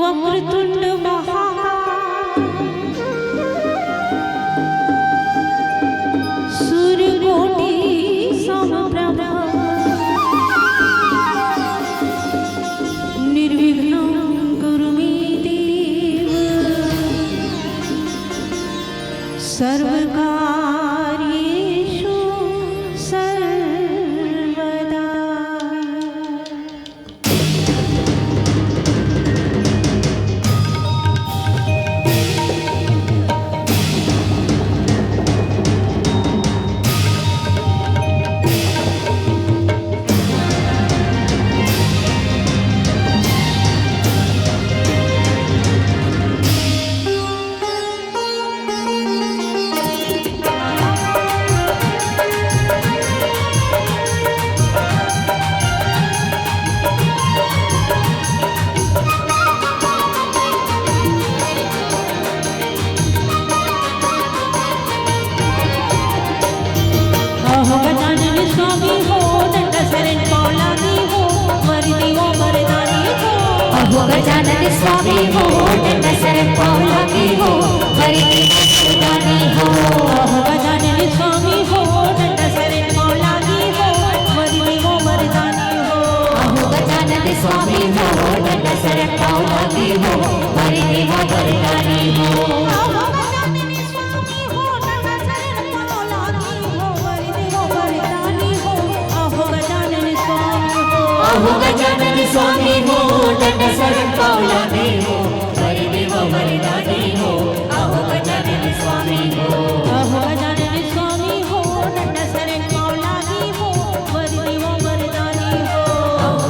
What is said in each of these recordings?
वक्रतुंड महाकाय सूर्यकोटि समप्रभा निर्विघ्नं कुरु मे देव सर्वकार्येषु सर्वदा। गजानन स्वामी हो दंड शरण पावलागी हो वरदी वरदानी हो। गजानन स्वामी हो दंड शरण पावलागी हो वरदी वरदानी हो। गजानन स्वामी हो दंड शरण पावलागी हो वरदी वरदानी हो। गजानन स्वामी हो दंड शरण पावलागी हो वरदी वरदानी हो। गजानन स्वामी हो गजानन स्वामी हो दंड शरण पावलागी हो वरदी वरदानी हो।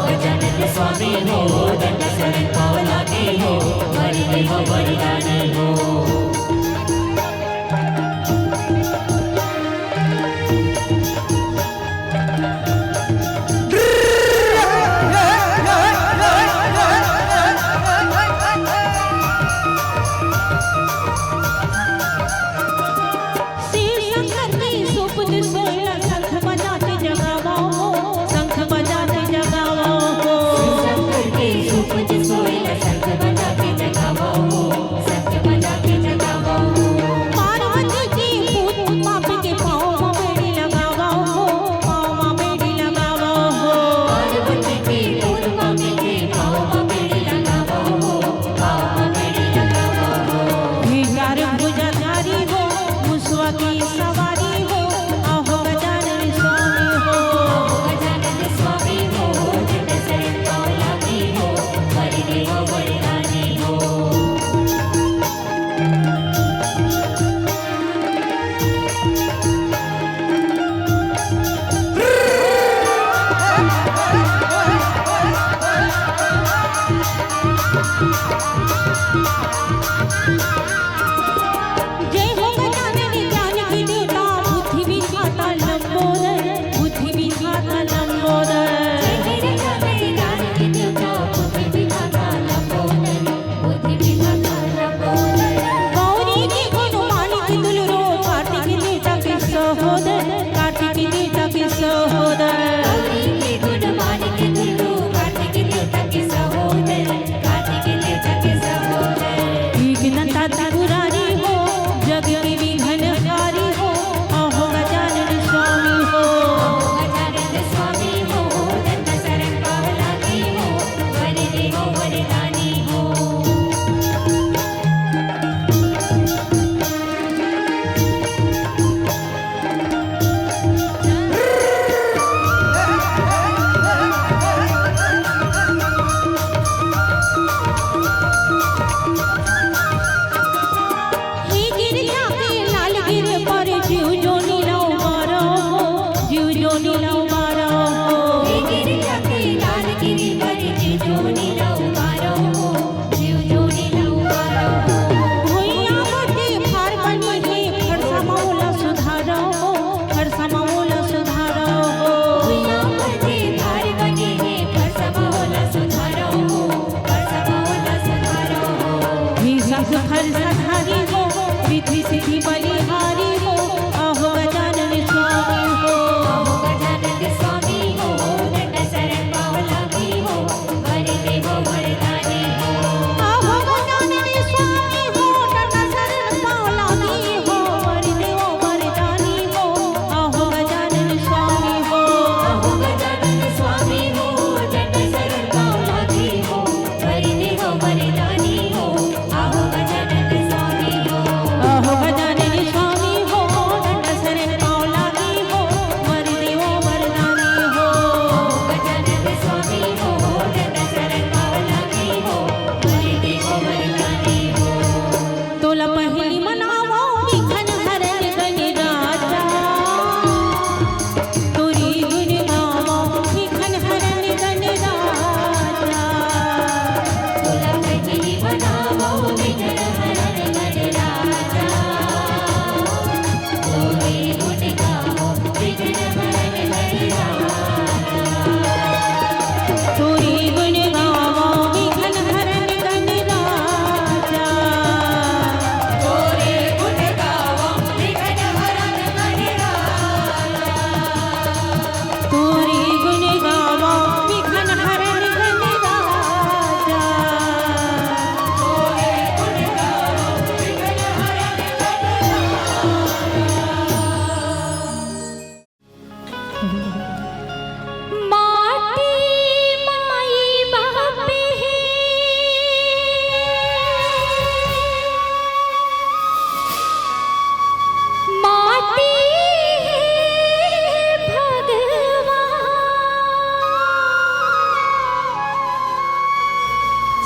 गजानन स्वामी हो दंड शरण पावलागी हो वरदी वरदानी हो।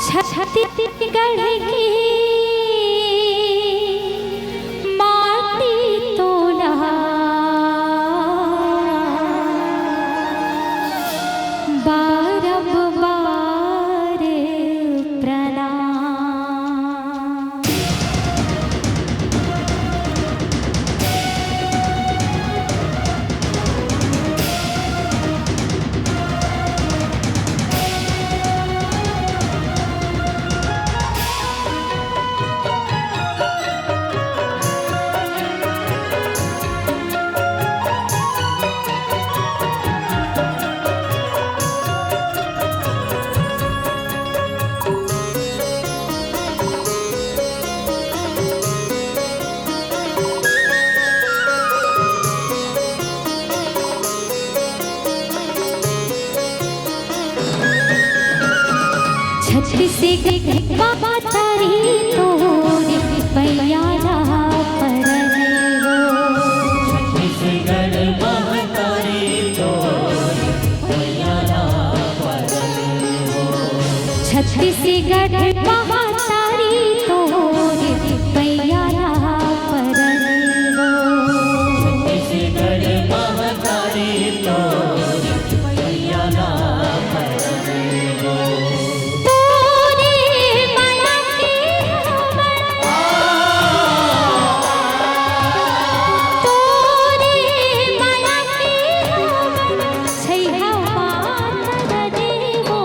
छत्तीसगढ़ की माटी तोला बारंबार प्रणाम। छत्तीसगढ़ बाबा तारी तोरे पैयारा परने हो। छत्तीसगढ़ महतारी तोरे पैयारा परने हो। छत्तीसगढ़ बाबा तारी तोरे पैयारा परने हो। छत्तीसगढ़ महतारी तोरे पैयारा परने हो।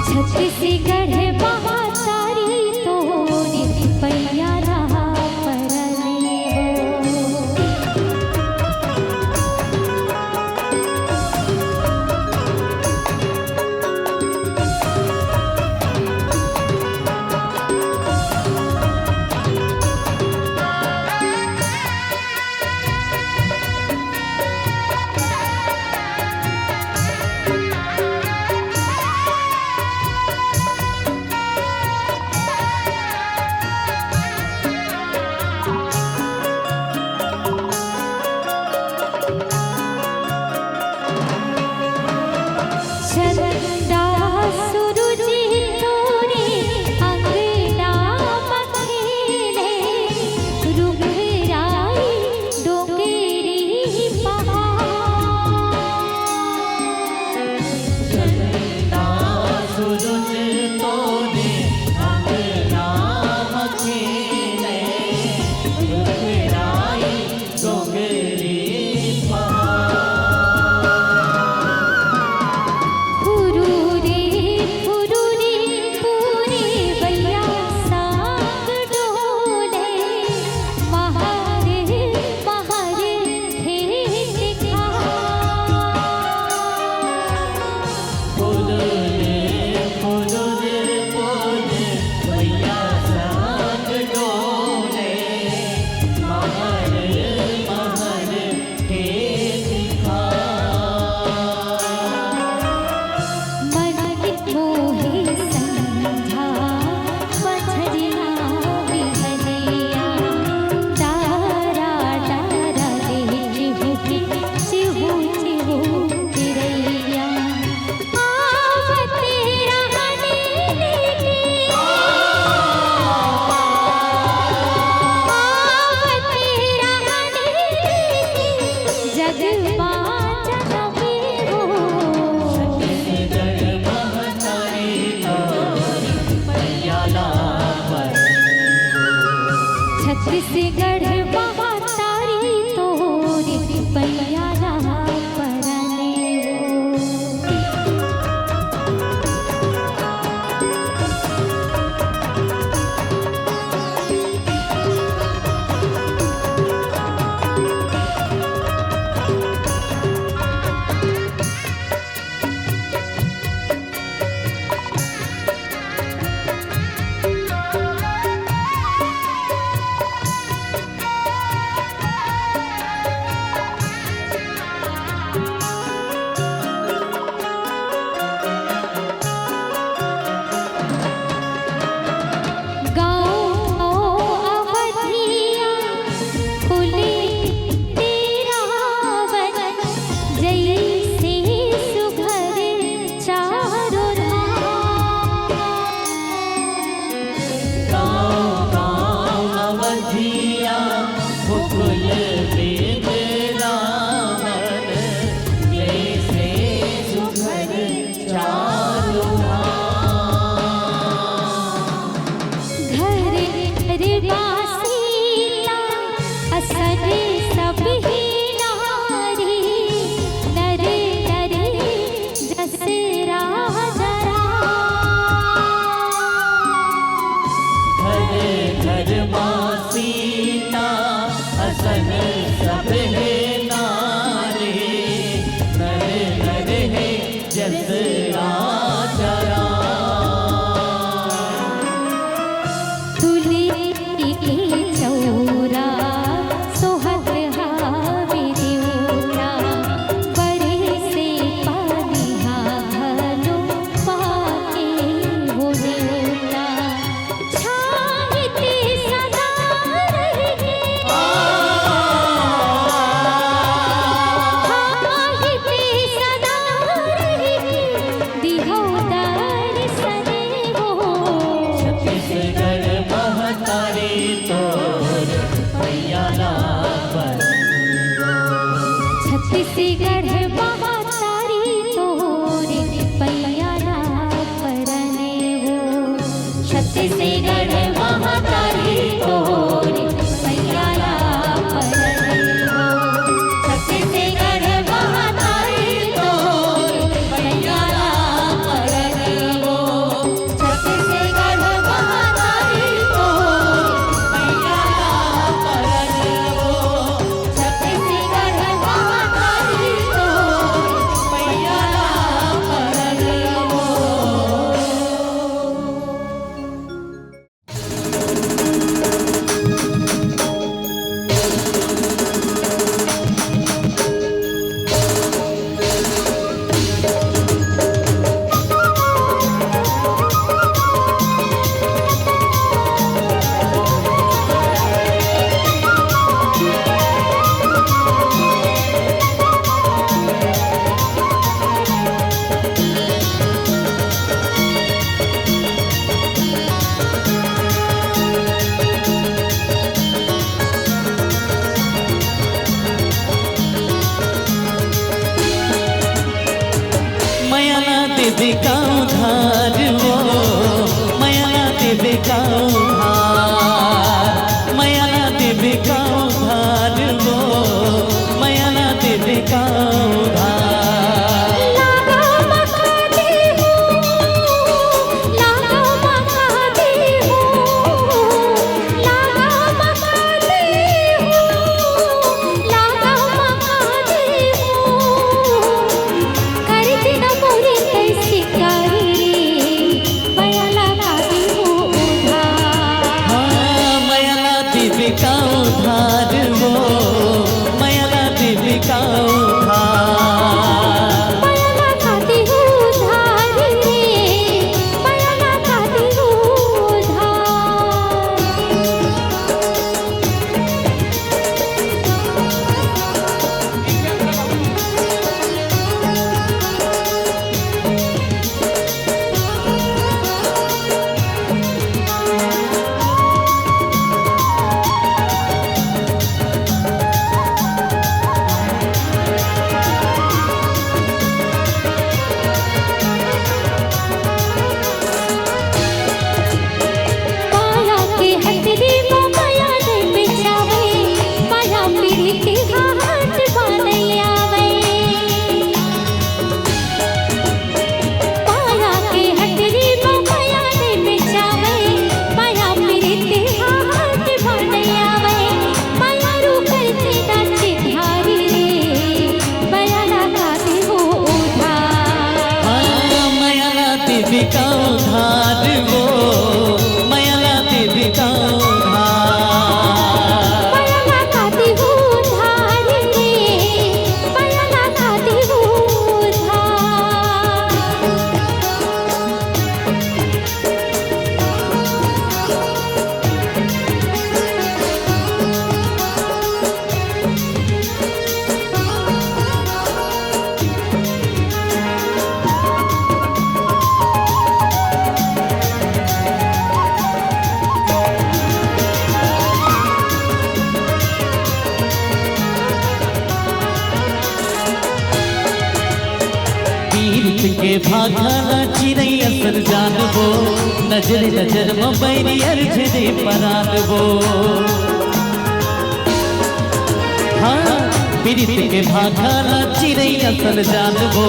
छत्तीसगढ़ बाबा तारी तोरे पैयारा परने हो। चंदा सूरज तोरे अंगना मखीले रुघराई डोंगरी पहाड़। चंदा सूरज तोरे अंगना मखीले रुघराई डोंगरी पहाड़। छत्तीसगढ़ बाबा तारी तोरे पैयारा परने हो। छत्तीसगढ़ महातारी तोरे पैयाला परने वो छत्तीसगढ़ महातारी तोरे पैयाला परने वो छत्तीसगढ़ महातारी तोरे पैयाला परने वो छत्तीसगढ़ महातारी तोरे पैयाला परने वो छत्तीसगढ़ महातारी तोरे पैयाला परने वो। मयाला देवी का उधार वो मयाला देवी का उधार मयाला देवी का उधार वो मयाला देवी का उधार लागा मखाती हूँ लागा मखाती हूँ लागा मखाती हूँ लागा मखाती हूँ करती न मोरी कैसी कारी बयाला खाती हूँ उधार हाँ मयाला देवी का उधार वो मयाला देवी का उधार बयाला खाती हूँ उधार रे बयाला खाती हूँ उधार। पाया के हथरी वो माया ने बिछावे माया मेरी के हाथ बाने आवे पाया के हथरी वो माया ने बिछावे माया मेरी के हाथ बाने आवे माया रू करते नाचे धारी रे बयाला खाती हूँ उधार हाँ मयाला देवी का उधार वो मयाला देवी का उधार बयाला खाती हूँ उधार रे बयाला खाती हूँ उधार। पीरित के भागाला चिरई असर जानबो नजर नजर में बैरी अर्झने परानबो हाँ पीरित के भागाला चिरई असर जानबो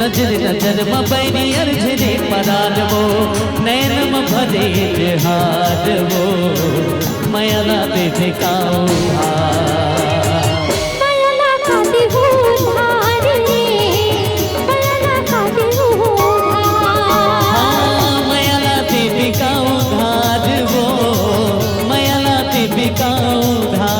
नजर नजर में बैरी अर्झने परानबो नैन में भरे हारबो मयाला देवी का उधार बयाला खाती हूँ उधार रे बयाला खाती हूँ उधार। हाँ मयाला देवी का उधार वो मयाला देवी का उधार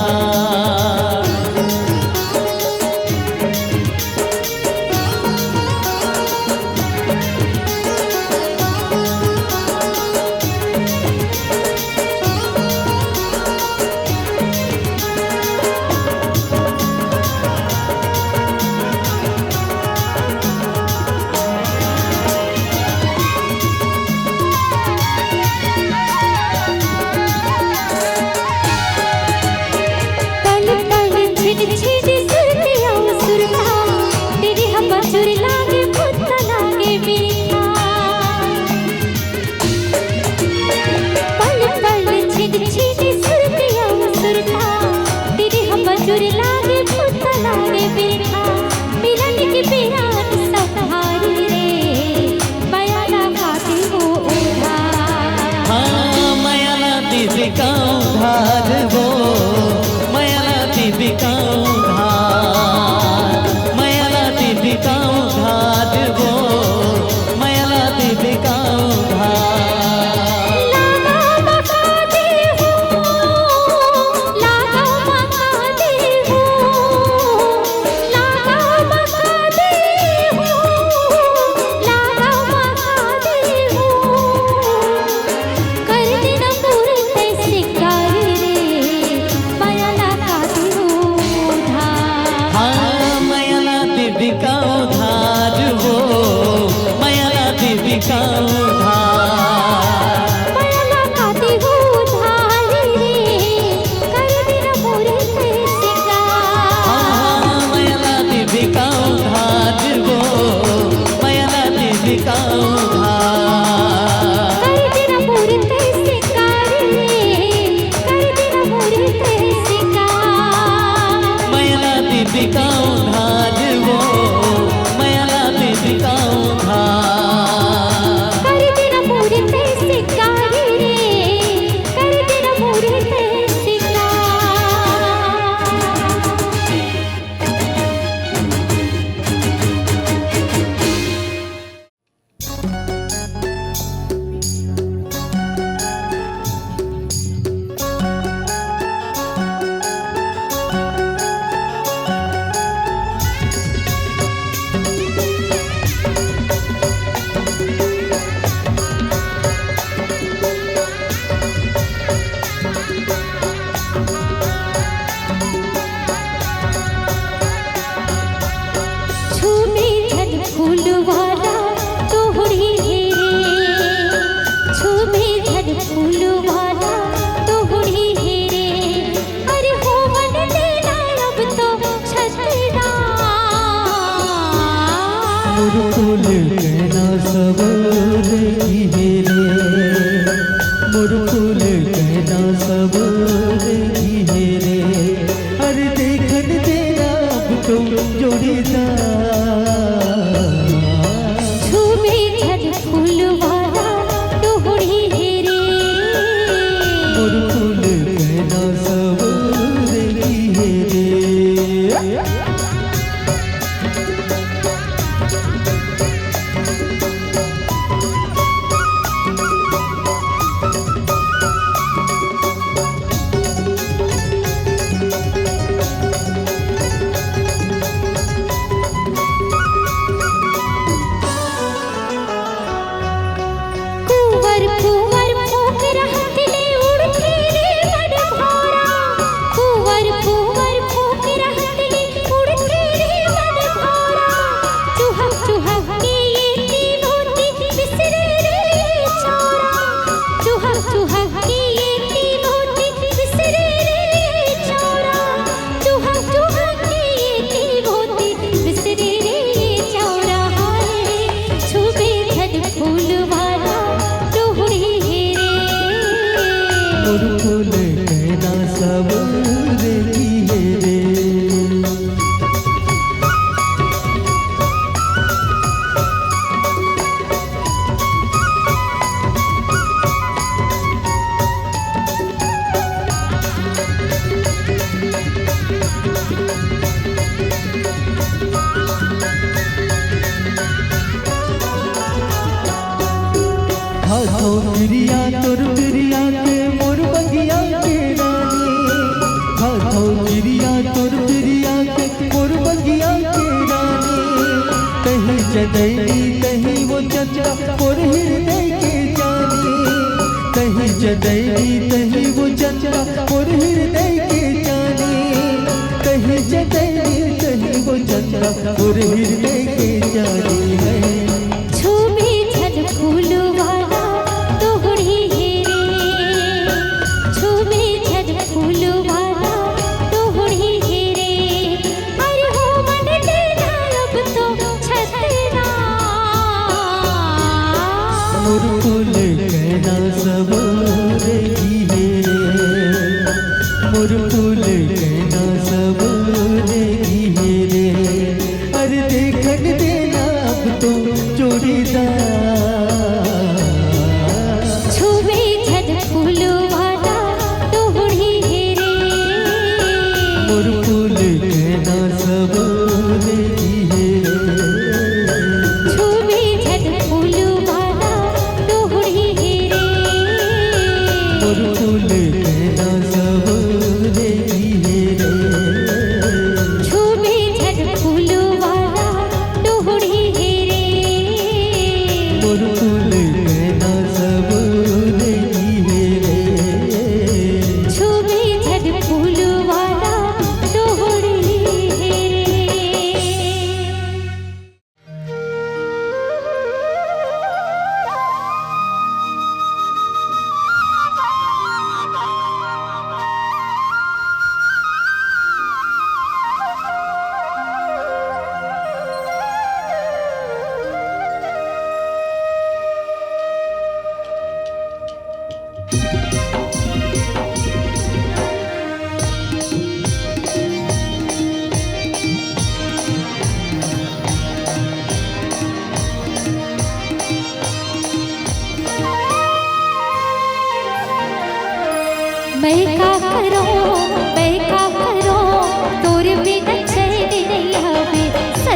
का उधार। मायाला काती हो धारी रे कर दिन मोरे ते सिंगार। मायाला देवी का उधार वो, मायाला देवी का उधार। कर दिन मोरे ते सिंगार रे कर दिन मोरे ते सिंगार। मायाला देवी का उधार वो, मायाला देवी का उधार। कर दिन मोरे ते सिंगार रे कर दिन मोरे ते छुबे झल फूलवाला तोहड़ी हेरे। छुबे झल फूलवाला तोहड़ी हेरे। अरे हो मन देना अब तो छतना। मुरकुल कहना सबूर की हेरे, मुरकुल कहना सबूर की हेरे। अरे देखन देना अब तो जोड़ीदार। छुबे झल फूलवाला तोहड़ी हेरे। मुरकुल कहना सबूर की हेरे। कुंवर कुंवर फूंक रहतले उड़ते रे मन भौरा। कुंवर कुंवर फूंक रहतले उड़ते रे मन भौरा। चुहक चुहक के ये तीनों बिसरे रे छोरा। चुहक चुहक के ये तीनों बिसरे रे छोरा। चुहक चुहक के ये तीनों बिसरे रे छोरा। हाय छुबे झल फूलवाला तोहड़ी हेरे। मुरकुल कहना सबूर की हेरे। हाथों प्रिया तोर प्रिया के मोर बगिया के रानी। हाथों प्रिया तोर प्रिया के मोर बगिया के रानी। कहीं जदैनी कहीं वो चचा मोर हृदय के जानी। कहीं जदैनी कहीं वो चचा मोर हृदय के जानी। कहीं जदैनी कहीं वो चचा मोर हृदय के जानी है। छुबे झल फूलवाला तोहड़ी हेरे। छुबे झल फूलवाला तोहड़ी हेरे। अरे हो मन देना अब तो छतना। मुरकुल कहना सबूर की हेरे। मुरकुल कहना सबूर की हेरे। अरे देखन देना अब तो जोड़ीदार। छुबे झल फूलवाला तोहड़ी हेरे। मुरकुल कहना सबूर की हेरे। छुबे झल फूलवाला तोहड़ी हेरे। मुरकुल कहना सबूर की हेरे। छुबे झल फूलवाला तोहड़ी हेरे। मुरकुल कहना सबूर की हेरे। छुबे झल फूलवाला तोहड़ी हेरे।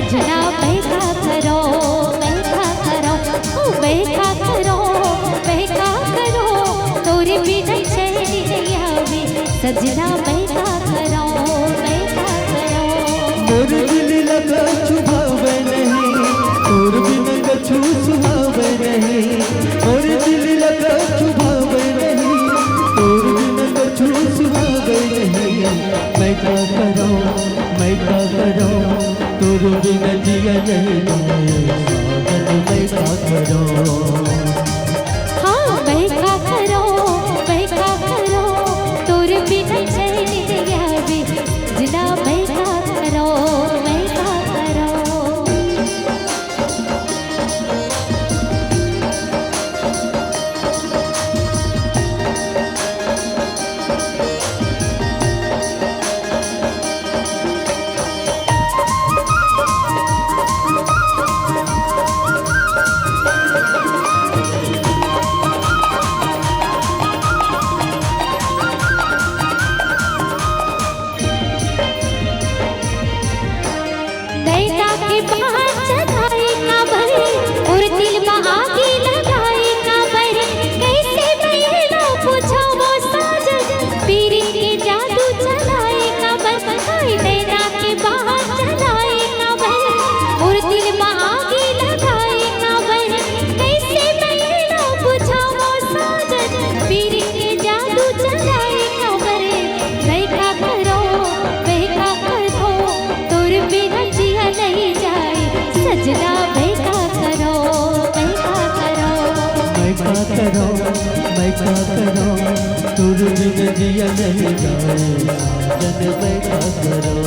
सजना बैठा करो ओ बैठा करो तोरे बिना चैन नहीं आवे सजना बैठा करो मोर दिल लगा छुभावे नहीं तोर बिना कछु सुहावे नहीं मोर दिल लगा छुभावे नहीं तोर बिना कछु सुहावे नहीं मैं क्या करूं तोर बिना जिया नहीं साजन मैं क्या करूं हाँ बैठा करो तोर बिना चैन नहीं आवे सजना बैठा करो मैं क्या करूं तोर बिना जिया नहीं जाए साजन मैं क्या करूं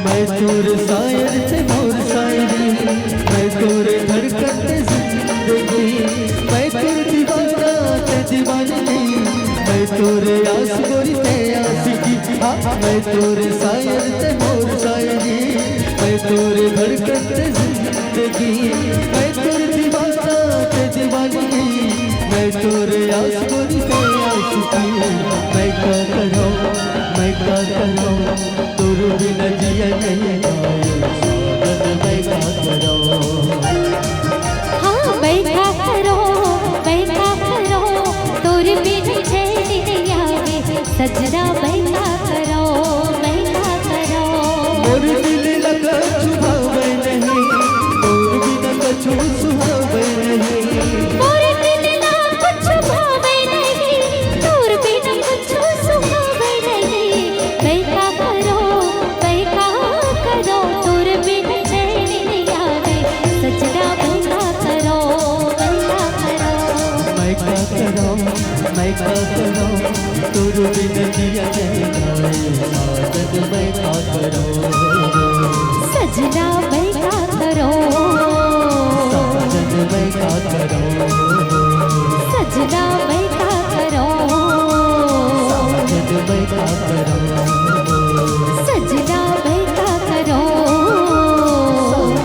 मैं तोर शायर से मोर शायरी मैं तोर धड़कन से जिंदगी मैं तोर दीवाना से दीवानी मैं तोर आस गोरी से आशिकी मैं तोर शायर से मोर शायरी मैं तोर धड़कन से जिंदगी मैं तोर दीवाना से दीवानी मैं तोर आस गोरी से आशिकी मैं क्या करूं तोर बिना जिया नहीं जाए साजन मैं क्या करूं हाँ बैठा करो तोर बिना चैन नहीं आवे सजना बैठा करो मोर दिल लगा छुभावे नहीं तोर बिना कछु सुहावे नहीं मोर दिल ना कुछ भावे नहीं तोर बिना कुछ सुहावे नहीं बैठा करो तोर बिना चैन नहीं आवे सजना बैठा करो मैं क्या करूं तोर बिना जिया नहीं जाए साजन मैं क्या करूं सजना बैठा करो साजन मैं क्या करूं सजना बैठा करो साजन मैं क्या करूं सजना बैठा करो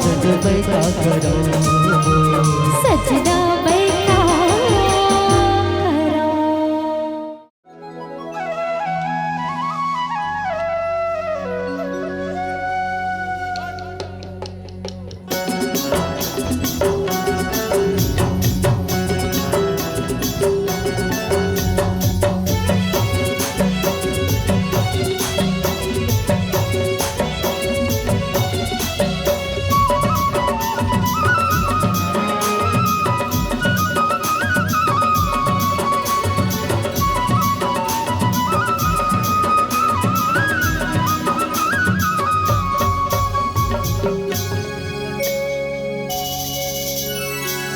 साजन मैं क्या करूं सजना बैठा करो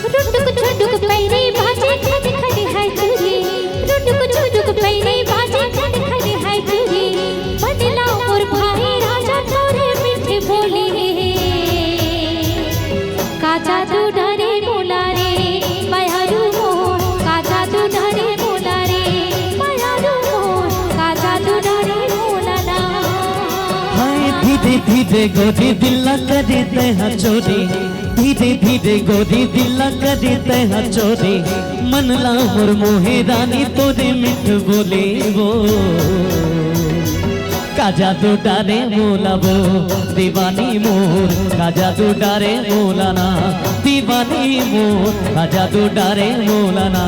रुडुक पैरे बाजे खड़ खड़ है तुरी रुडुक पैरे बाजे खड़ खड़ है तुरी बदला और भाई राजा तोरे मीठे बोले का जादू डारे मोला रे मायारू मोर का जादू डारे मोला रे मायारू मोर का जादू डारे मोला ना। हाय धीरे धीरे गोरी दिल करे तह चोरी, धीरे धीरे गोरी दिल करे तह चोरी, मन ला मोर मोहे रानी तोरे मिठ बोले वो, का जादू डारे मोला वो दीवानी मोर, का जादू डारे मोला ना दीवानी मोर, का जादू डारे मोला ना।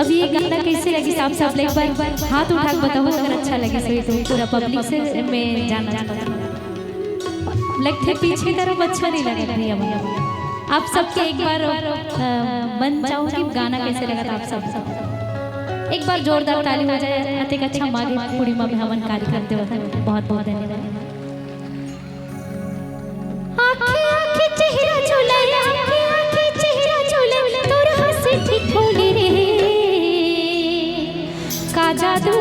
अब ये गाना कैसे लगी आप सब एक बार हाथ उठा के बताओ अगर अच्छा लगे सही तो पूरा पब्लिक से मैं जानना चाहता हूँ। लगते पीछे तरफ अच्छा नहीं लगा भैया आप सबके एक बार मन चाहूँगी गाना कैसे लगा था आप सब एक बार जोरदार ताली हो जाए अतिक अच्छा मागे पूर्णिमा में हवन कार्य करते हुए बहुत बहुत धन्यवाद। चेहरा झूला चेहरा झूला तोर हंसी ठिठोली रे का जादू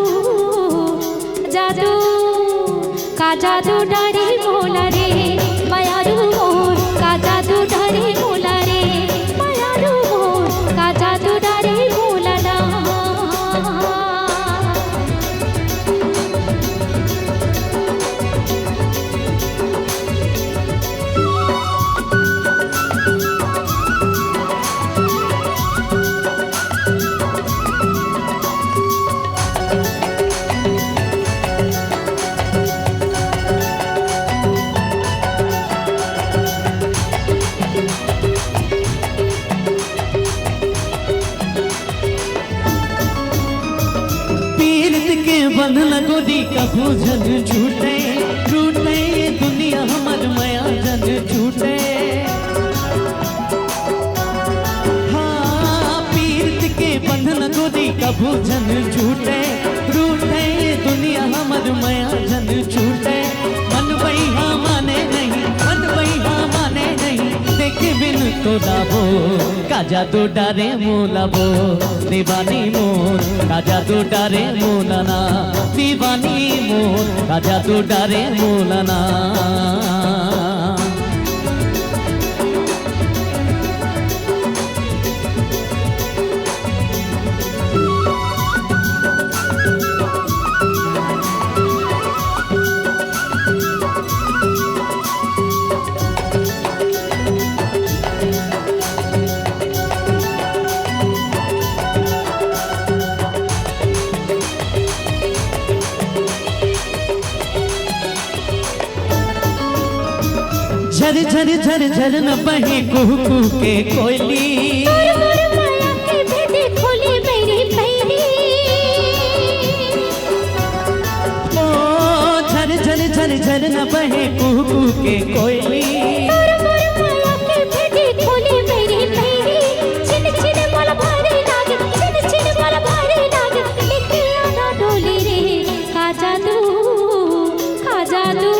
जादू का जादू डारे मोला रे मायारू मोर का जादू डारे मोला रे मायारू मोर का जादू डारे मोला ना। बंधन गोदी कभू जन झूठे झूठे दुनिया हमर माया जन झूठे। हाँ पीरत के बंधन गोदी कभू जन झूठे रूठे दुनिया हमर माया जन झूठे। मन वही माने नहीं मन वही माने नहीं देख बिन तो दाबो का जादू डारे मोला वो दीवानी मोर का जादू डारे मोला ना दीवानी मोर का जादू डारे मोला ना। झर झर झर झर न बहे कुहू कुहू के कोयली माया के भेदे खोली मेरी पैरी ओ झर झर झर झर न बहे कुहू कुहू के कोयली माया के भेदे खोली मेरी पैरी छिन छिन मला भारी लागे छिन छिन मला भारी लागे लेके आना डोली रे का जादू का जादू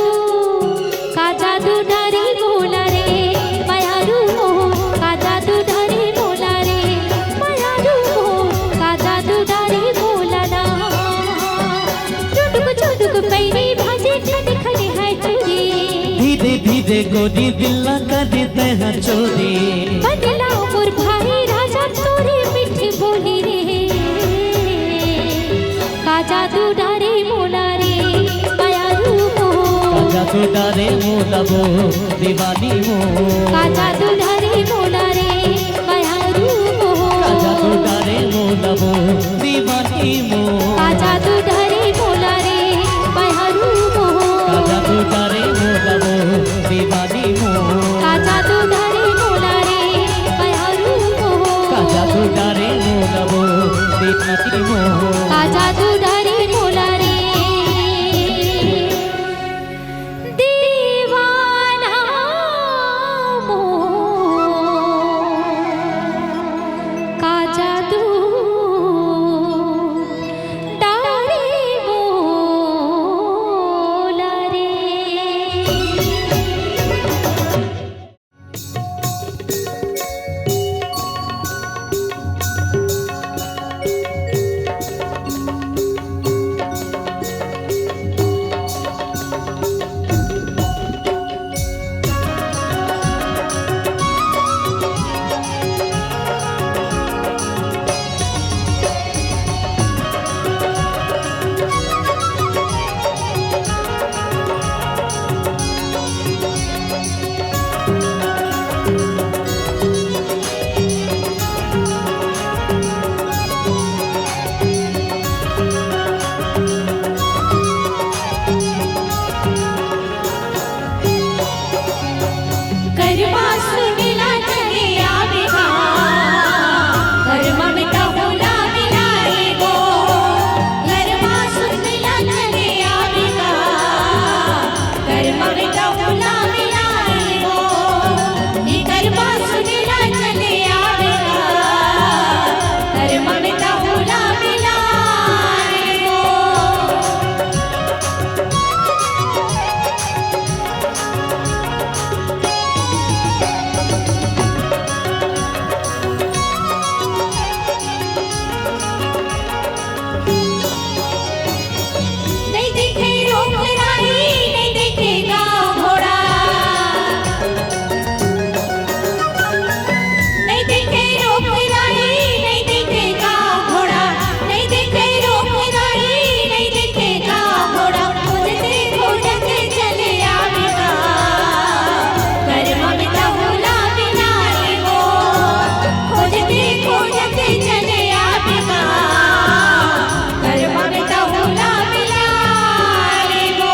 का जादू डारे मोला रे मायारू मोर का जादू डारे मोला रे मायारू मोर का जादू डारे मोला ना। चुटुक पैरी भाजे खने खने है चोरी धीरे धीरे गोरी दिल कर देते हैं चोरी। बदला मोर भाई राजा तोरे मीठी बोली रे का जादू डारे मोला रे मायारू मोर काजा सुधारे मोलाबो दीवानी मो काजा दुधारी मोला रे बयारू मोह काजा सुधारे मोलाबो दीवानी मो काजा दुधारी मोला रे बयारू मोह काजा सुधारे मोलाबो दीवानी मो काजा दुधारी मोला रे बयारू मोह काजा सुधारे मोलाबो दीवानी मो काजा दुधारी मोला रे दीवाना मोह काजा दुधारी मोला रे। कर्मा सुनिला चले आवेगा कर्मा में टहुला मिलाए गो कर्मा सुनिला चले आवेगा कर्मा में टहुला मिलाए गो नी कर्मा सुनिला चले आवेगा कर्मा में टहुला मिलाए गो नहीं दिखे रोक राही नहीं दिखेगा घोड़ा नहीं दिखे रोक राही नहीं दिखेगा घोड़ा नहीं दिखे रोक राही नहीं दिखेगा घोड़ा खोजते चले आवेगा कर्मा में टहुला मिलाए गो खोजते चले आवेगा कर्मा में टहुला मिलाए गो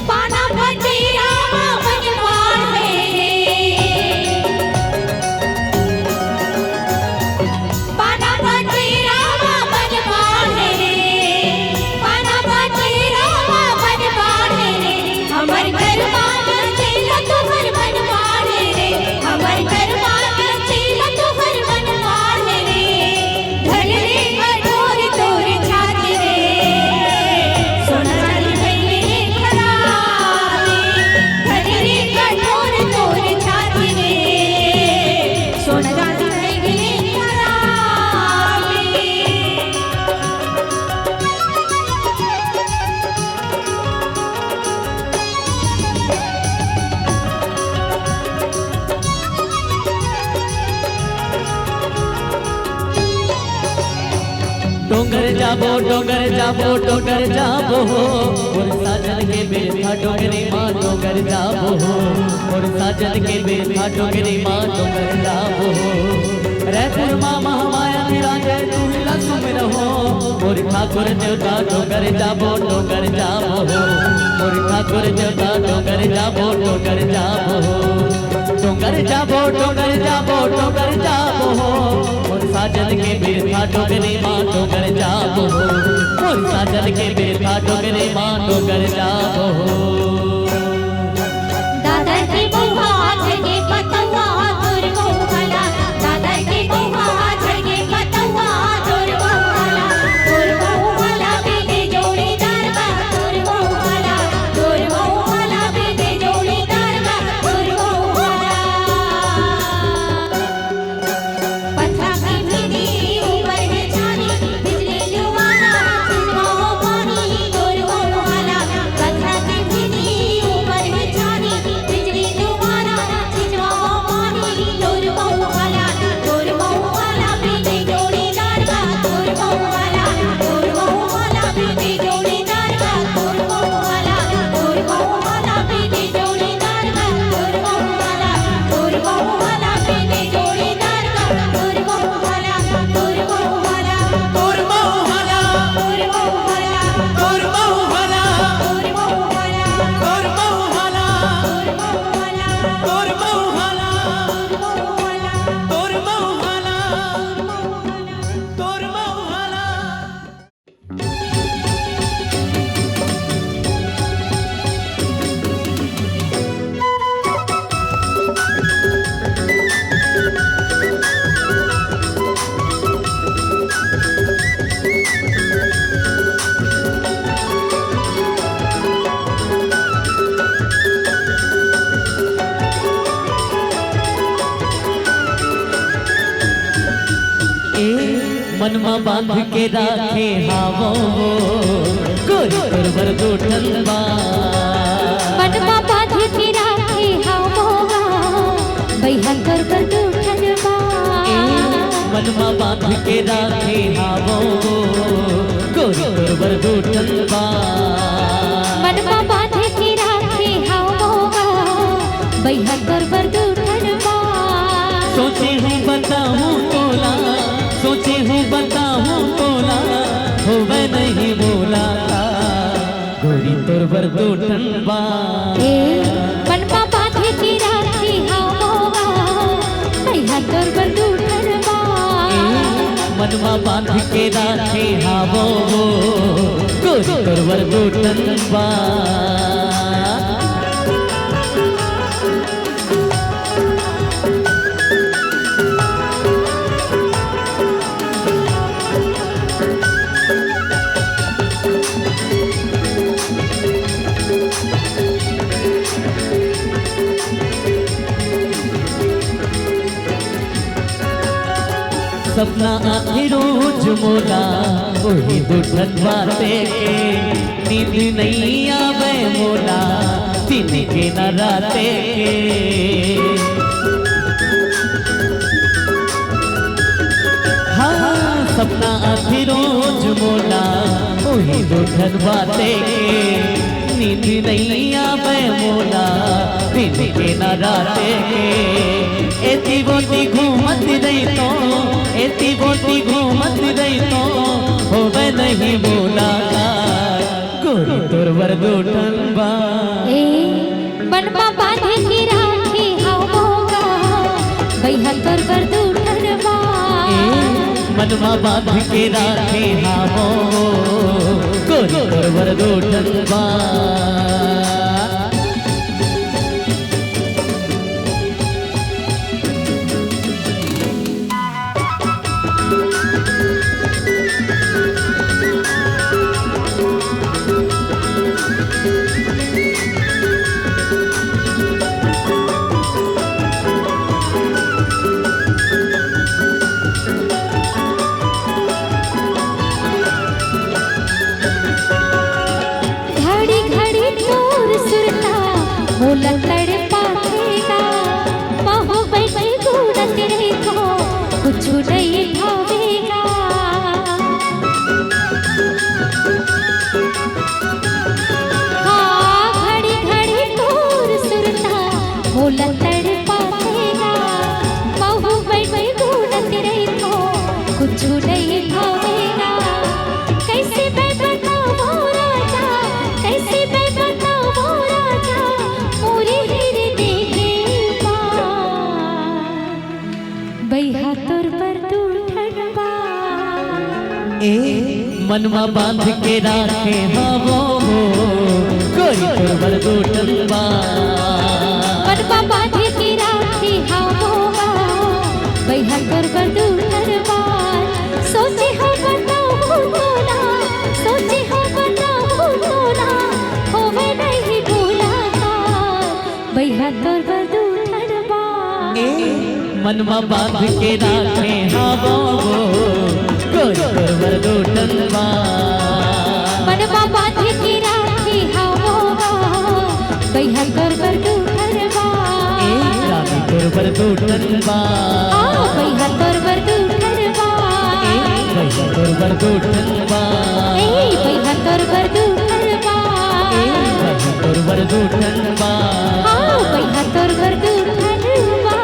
पाना पटेरा बनवार है पाना पटेरा बनवार है पाना पटेरा बनवार है हमर कर्मा चेला तोहर बनवार है हमर कर्मा चेला तोहर बनवार है धन रे कठोर तोर छाती रे सोना चांदी भइले खराबे धन रे कठोर तोर छाती रे सोना चांदी भइले खराबे डोंगर जाबो डोंगर जाबो डोंगर जाबो और साजन के बेथा डोंगरी माँ डोंगर जाबो और साजन के बेथा डोंगरी माँ डोंगर जाबो रैपुर माँ महामाया विराजे तुमिला तुम रहो और ठाकुर देवता डोंगर जाबो डोंगर जाबो और ठाकुर देवता डोंगर जाबो डोंगर जाबो डोंगर जाबो डोंगर जाबो डोंगर जाबो और साजन के बेथा डोंगरी माँ डोंगर जाबो और साजन के बेथा डोंगरी माँ डोंगर जाबो दादा की बउआ झगे पतवा तोर बहुला दादा की बउआ झगे पतवा तोर बहुला बेटे जोड़ीदार बा तोर बहुला बेटे मनमा बांध के राखे हावो गोरी तोर दूठन बा मनमा बांध के राखे हावोगा भैया तोर दूठन बा मनमा बांध के राखे हावो गोरी तोर दूठन बा मनमा बांध के राखे हावोगा भैया तोर दूठन बा सोचे हूँ बताऊँ तोला सोचे हूँ बताऊँ तोला हो मैं नहीं बोला गोरी तोर दूठन बा मनमा बांध के राखे हावोगा भैया तोर दूठन बा मनमा बांध के राखे हावो गोरी तोर दूठन बा सपना आखिर रोज मोला वही दूठन बाते के नींद नहीं आवे मोला दिन के न राते के हाँ सपना आखिर रोज मोला वही दूठन बाते के नींद नहीं आवे मोला दिन के न राते के एती बोती घूमत रही तो एती बोती घूमत रही तो होवे नहीं बोला गोरी तोर दूठन बा मनमा बांध के राखे हावोगा भैया तोर दूठन बा मनमा बांध के राखे हावो गोरी तोर दूठन बा मोला तड़ पाएगा बहु बैठे घूरत रहे तो कुछ नहीं भावेगा हाँ घड़ी घड़ी दूर सुरता मोला तड़ पाएगा बहु बैठे घूरत रहे तो कुछ नहीं भावेगा कैसे मैं बताऊँ राजा कैसे मैं बताऊँ राजा भैया तोर दूठन बा मनमा बांध के राखे हावो गोरी तोर दूठन बा मनमा बांध के राखे हावोगा भैया तोर दूठन बा सोचे हो बताऊँ तोला सोचे हो बताऊँ तोला होवे नहीं बोला भैया तोर दूठन बा मनमा बांध के राखे हावो गोरी तोर दूठन बा मनमा बांध के राखे हावोगा भैया तोर दूठन बा रानी तोर दूठन बा भैया तोर दूठन बा भैया तोर दूठन बा भैया तोर दूठन बा भैया तोर दूठन बा भैया तोर दूठन बा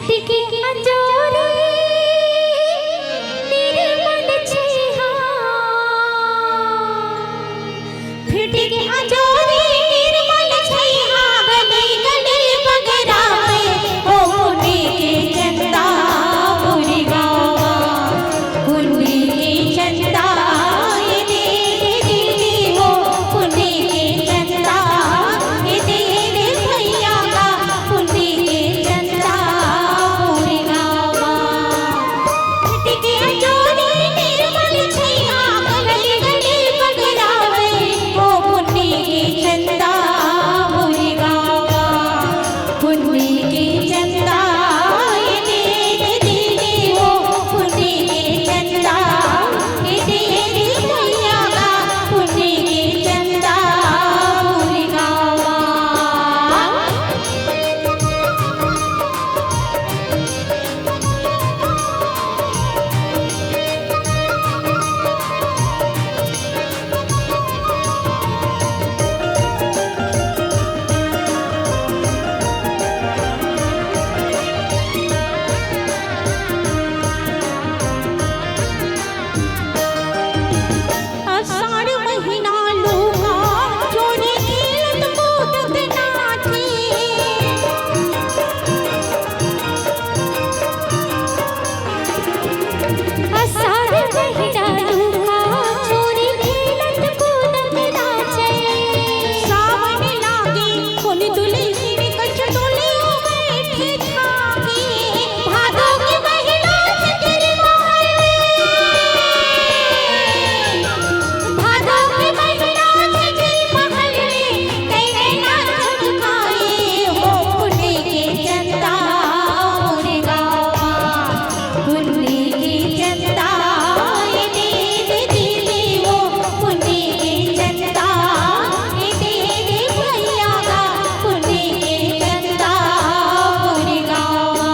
फिटकी अंजोरी निर्मल छैहा फिटकी अंजोरी निर्मल छैहा गली गली बगरावे ओ पुण्य के चंदा पूरी गावा पुण्य के चंदा ये दे दीदी वो पुण्य के चंदा ये दे भैया का पुण्य के चंदा पूरी गावा फिटकी अंजोरी निर्मल छैहा गली गली बगरावे ओ पुण्य के चंदा पूरी गावा पुण्य के चंदा ये दे दीदी वो पुण्य के चंदा ये दे भैया का पुण्य के चंदा पूरी गावा आषाढ़ महीना लूका चोरी खेलत कूदत नाची आषाढ़ महीना लूका चोरी खेलत कूदत नाचे सावन लागे कोन दुल्ही कछ डोलियो बैठे खाके भादो के महीना चचरी महल भादो के महीना चचरी महल तेरे नाच झुकाए हो पुण्य के चंदा मोरे गावा पुण्य के चंदा ये दे दीदी वो पुण्य के चंदा ये दे भैया का पुण्य के चंदा पूरी गावा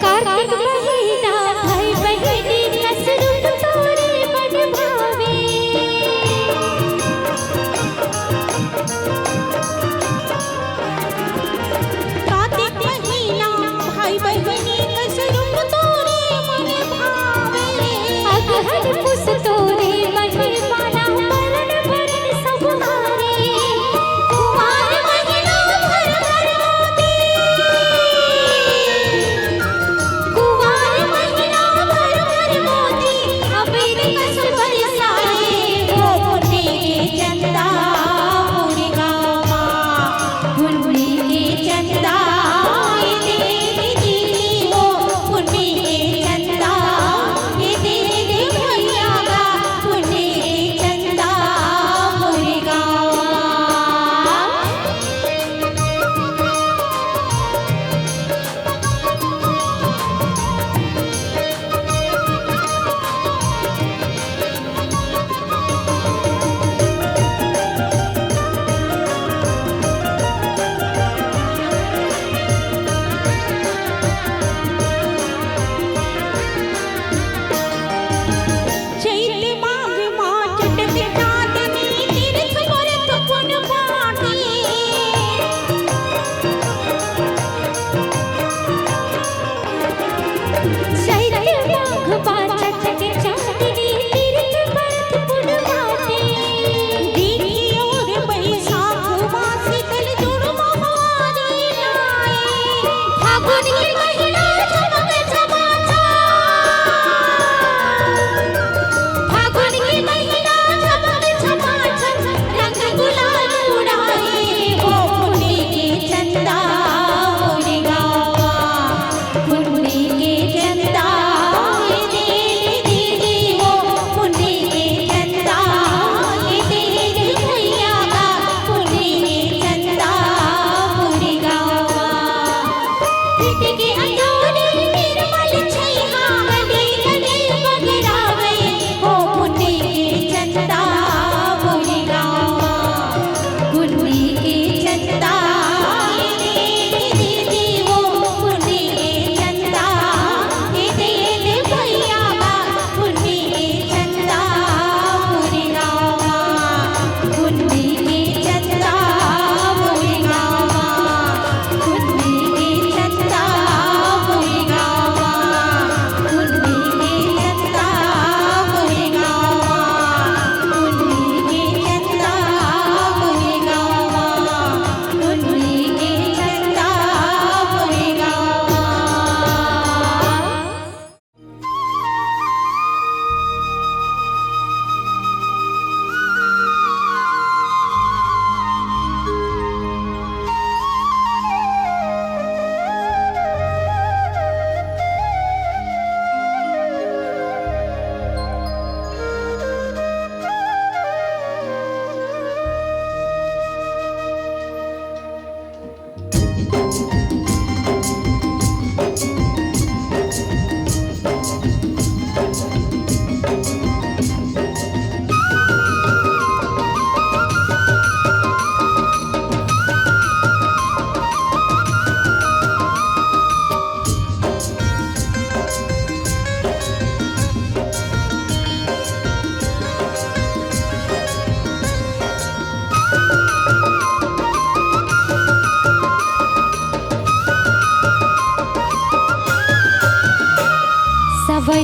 कार्तिक महीना भाई बहिनी कसरूप तोरे मन भावे कार्तिक महीना भाई बहिनी कसरूप तोरे मन भावे अगहन पुस तोरे मही माला मरण भरण सब हारे कुमार महीना भर भर मोती कुमार महीना भर भर मोती अबीर कस बरसाए हो पुण्य के चंदा पूरी गावा पुण्य के चंदा ये दे दीदी वो पुण्य के चंदा ये दे भैया का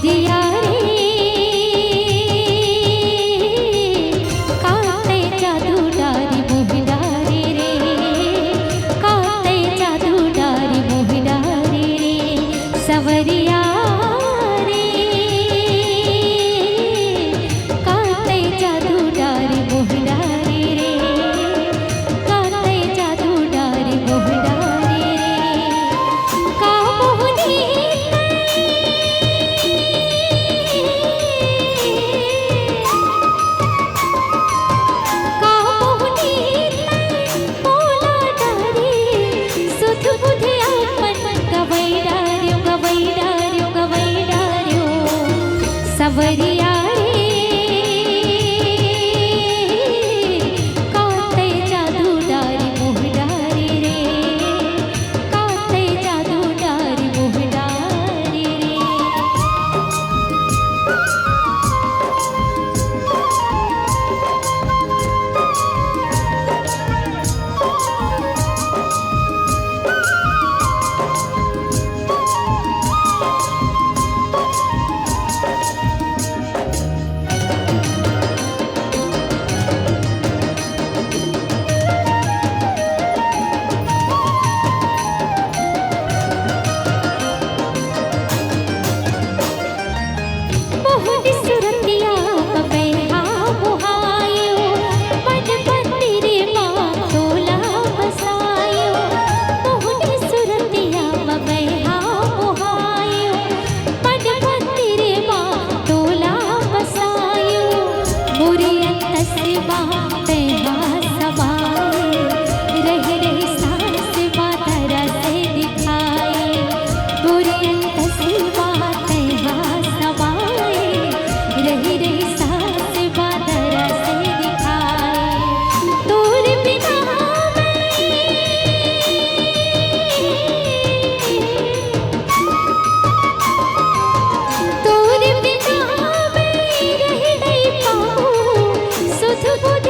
सवरिया रे काते जादू डारी मोहडारी रे काते जादू डारी मोहडारी रे सवरिया रे काते जादू डारी मोहडारी रे काते जादू डारी मोहडारी रे का मोहनी सवरिया रे काते जादू डारी मोहडारी रे काते जादू डारी मोहडारी रे मोहनी सुरतिया बबैहा मोहायो मन मंदिरे माँ तोला बसायो मोहनी सुरतिया बबैहा मोहायो मन मंदिरे माँ तोला बसायो मोरी तस्बा तैहा समाए रह रही सांस मातरा से दिखाए मोरी तस्बा तैहा समाए रही रही सांस बादरा से दिखाए तोर बिना तोर बिना मैं रह नहीं पाऊँ सुध बुध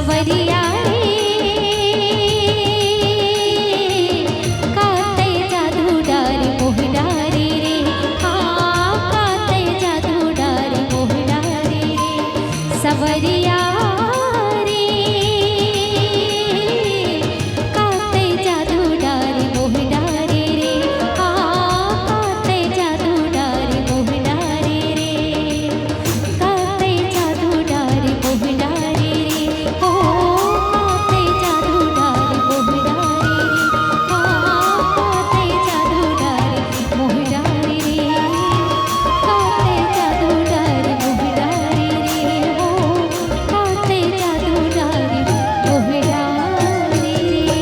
सवरिया रे काते जादू डारी मोह डारी रे हाँ काते जादू डारी मोह डारी रे सवरिया रे काते जादू डारी मोह डारी रे हाँ काते जादू डारी मोह डारी रे काते जादू डारी मोह डारी रे ओ काते जादू डारी मोह डारी रे हाँ काते जादू डारी मोह डारी रे काते जादू डारी मोह डारी रे ओ काते जादू डारी मोह डारी रे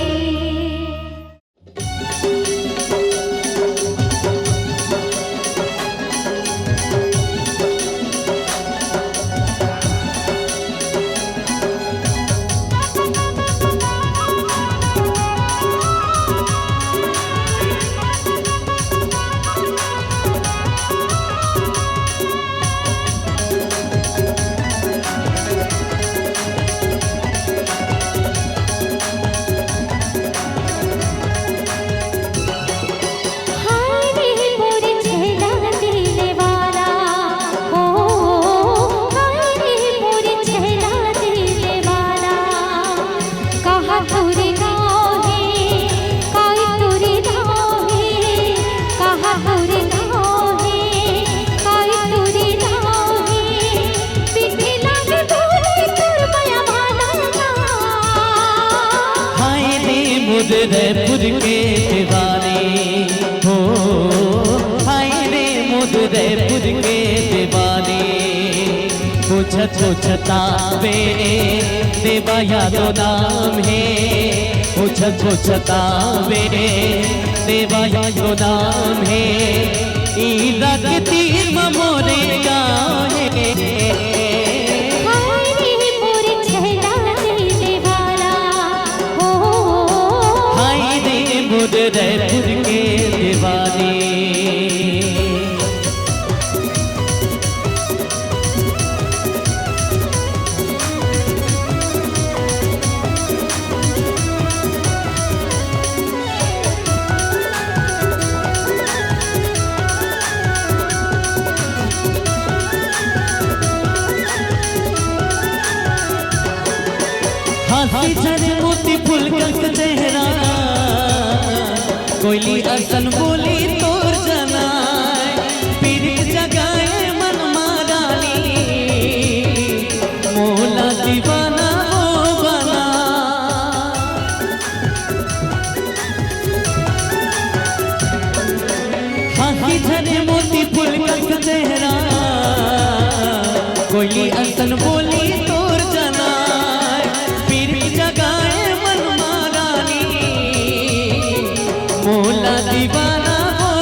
हाय रे मोरे छेला दिले वाला हो हाय रे मोरे छेला दिले वाला कहा तुरी गाहे काई तुरी गाहे कहा तुरी गाहे काई तुरी गाहे पीछे लागे तोरे तुर माया भाला हाय रे मुदरपुर के दीवाने हो हाय रे मुदरपुर के दीवाने पूछत पूछता मेरे देवा यादो नाम है पूछत पूछता मेरे देवा यादो नाम है ईरा के तीर मोरे गाहे हाय रे मोरे छेला दिले वाला हो हाय रे मुदरपुर के दीवाने हंसी झरे मोती फूल का चेहरा कोयली असन बोली तोर जनाए पीर जगाए मन मारानी मोला दीवाना हो बना हंसी झरे मोती फूल का चेहरा कोयली असन बोली तोर जनाए पीर जगाए मन मारानी मोला दीवाना हो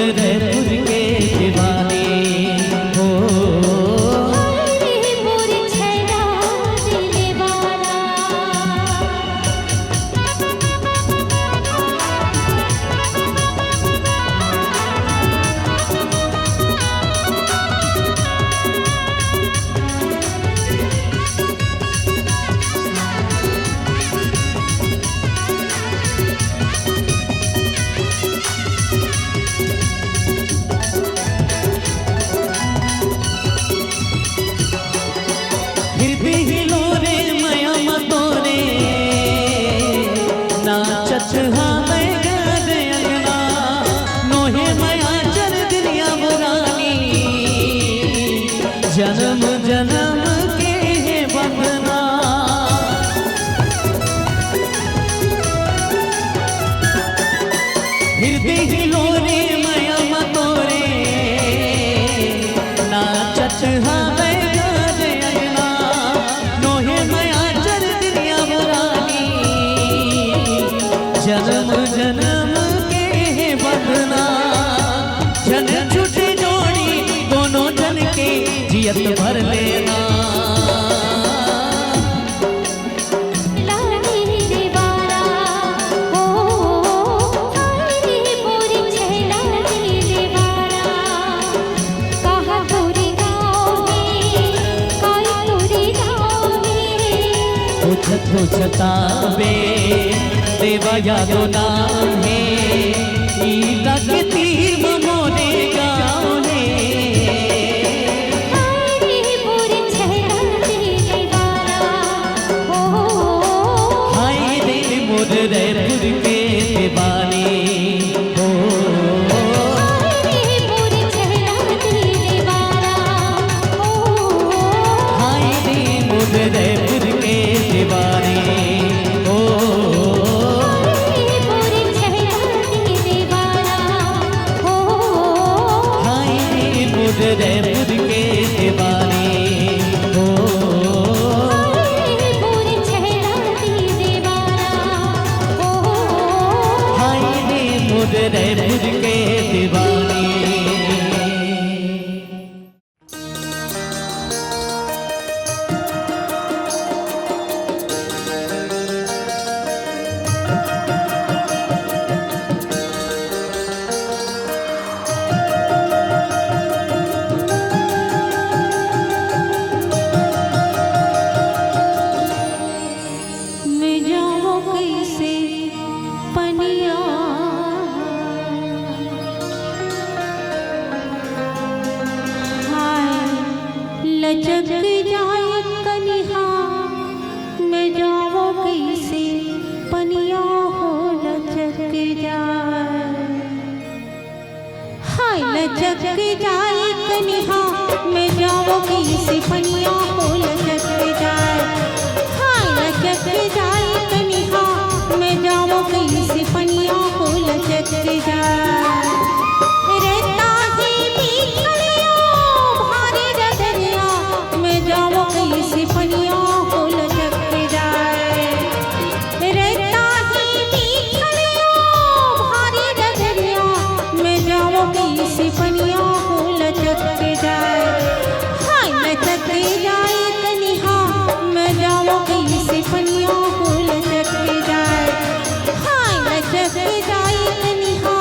मुदरपुर के दीवाने हो। हाय मोरे छैला दिले वाला फिर भी हिलो रे मया मतोरे नाचत हाय गद अंगना नोहे मया चल दुनिया बुरानी जन्म जन्म के है बंधना। फिर भी हिलो रे मया मतोरे नाचत हाय गद अंगना नोहे मया चल दुनिया बुरानी जन्म जन्म के है बंधना। जन छूटे जोड़ी दोनों जन के जियत भर लेना। लाडी दीवारा हो हाय मोरे छैला दिले वाला कहा तोरे गाँव में काई तोरे गाँव में पूछत पूछता बे देवा यादो नाम है ईटा के तीर मोरे गाँव है। हाय मोरे छैला दिले वाला हो हाय रे मुदरपुर के दीवाने हो। हाय मोरे छैला दिले वाला हो हाय रे मुदरपुर के दीवाने हो। मोरे छैला दिले वाला हो हाय रे मुदरपुर के दीवाने हो। मोरे छैला दिले वाला हो हाय रे मुदरपुर के दीवाने। मैं जाऊँ कैसे पनिया हाय लचक जाए कनिहा मैं जाऊँ कैसे पनिया हो लचक जाए हाय लचक जाए कनिहा मैं जाऊँ कैसे पनिया हो लचक जाए हाय लचक जाए कनिहा मैं जाऊँ कैसे पनिया हो लचक जाए रहता ही बिखरिया भारी डगरिया मैं जाऊँ कैसे पनिया हो लचक जाए रहता ही बिखरिया भारी डगरिया मैं जाऊँ कैसे पनिया हो लचक जाए हाय लचक जाए कनिहा मैं जाऊँ कैसे पनिया हो लचक जाए हाय लचक जाए कनिहा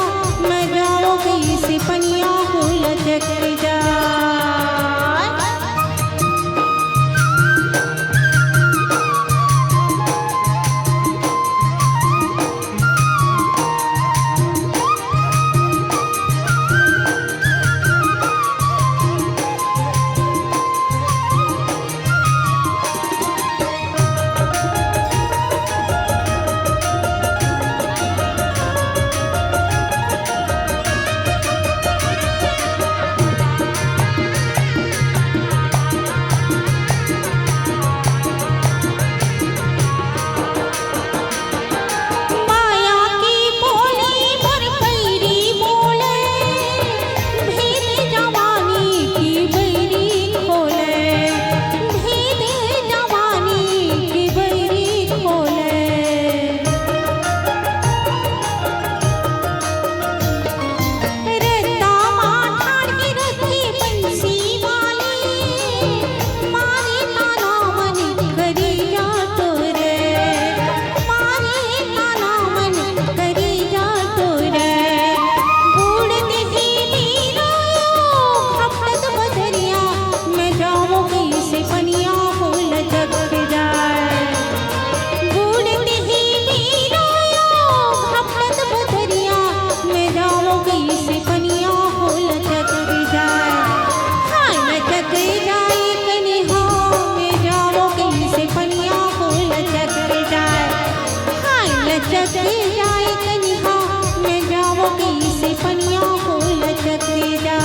लचक जाए कनिहा मैं जाऊँ कैसे पनिया हो लचक जाए।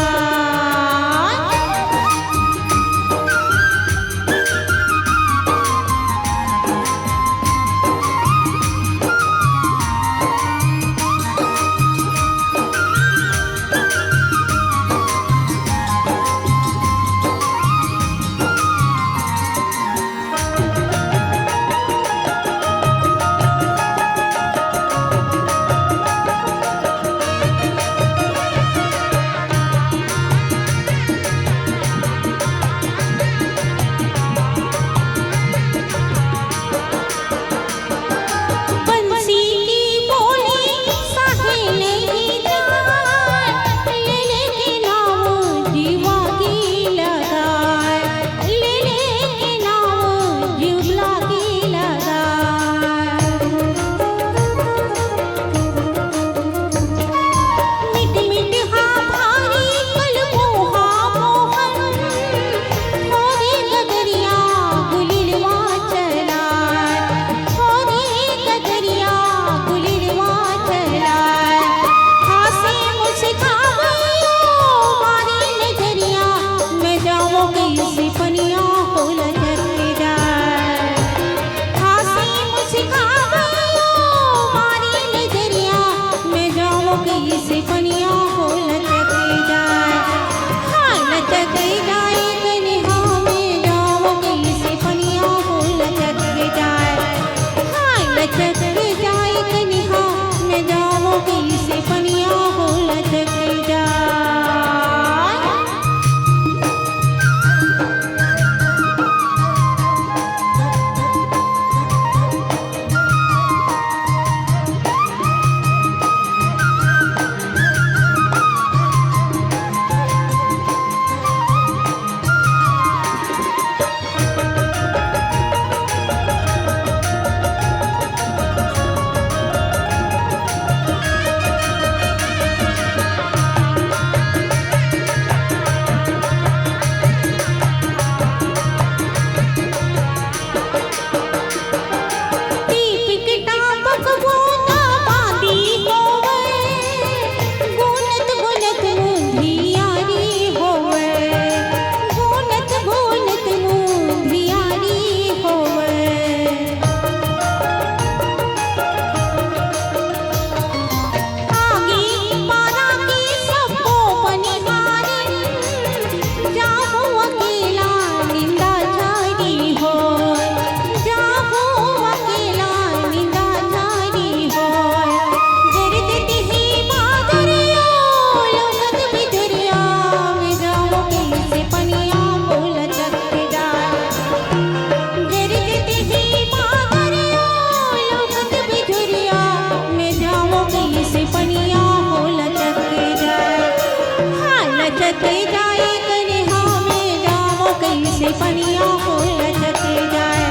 पनिया हो लचक जाए,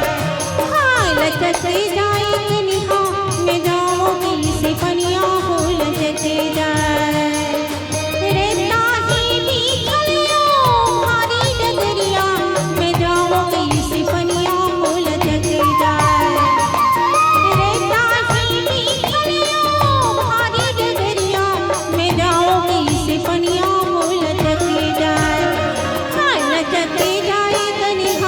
हाँ लचक जाए कनिहा मैं जाऊँ कैसे पनिया हो लचक जाए। रेता ही बिछलियो मारी डगरिया मैं जाऊँ कैसे पनिया हो लचक जाए। रेता ही बिछलियो मारी डगरिया मैं जाऊँ कैसे पनिया हो लचक जाए, हाँ लचक जाए कनिहा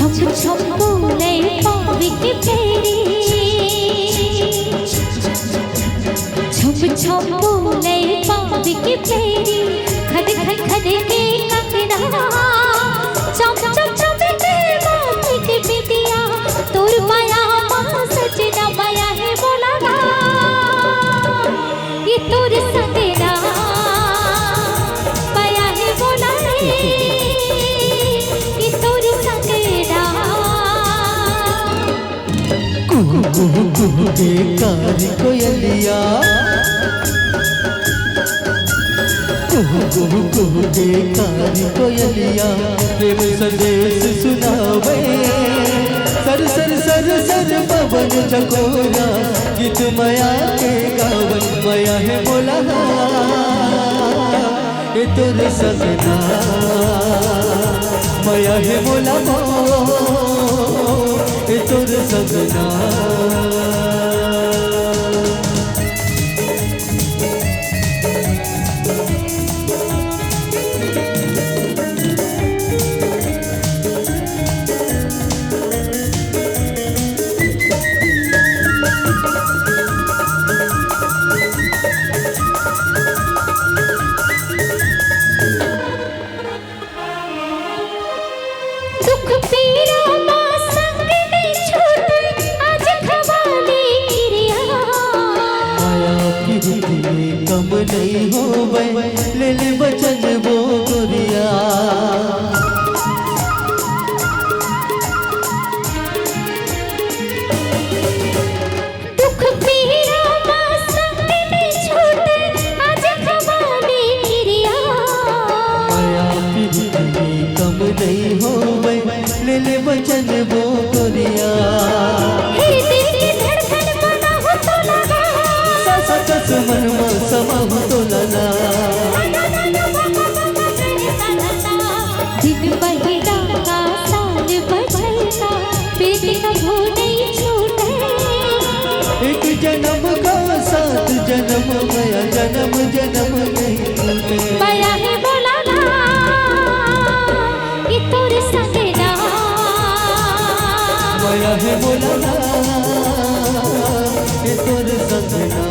छप छप बोले पावी की फेरी छप छप बोले पावी की फेरी खद खद खद के कंगना चम चम चम के बाती की बिटिया तोर माया मां सजना माया है बोला ना ये तोर सगेना माया है बोला रे ये तोर सगेना कुहू कुहू कुहू के कारी कोयलिया कुहू कुहू कुहू के कारी कोयलिया प्रेम संदेश सुनावे सर सर सर सर पवन चकोरा गीत माया के गावन माया है बोला ये तोर सगना माया है बोला ये तोर सगना दुख पीरा मां संग नहीं छूटे आज खवाली गिरिया माया की दिली कम नहीं होवे ले ले बचन वो गोरिया दुख पीरा मां संग नहीं छूटे आज खवाली गिरिया माया की दिली कम नहीं होवे ले ले बचन वो गोरिया हे दिल की धड़कन बना हो तो लगा सा कस मन में समा हो तो लला दिन बढ़ेगा का साल बढ़ेगा प्रीति का भो नहीं छूटे एक जन्म का साथ जन्म माया जन्म जन्म नहीं टूटे माया है बोला ना ये तोर सगना माया है बोला ना ये तोर सगना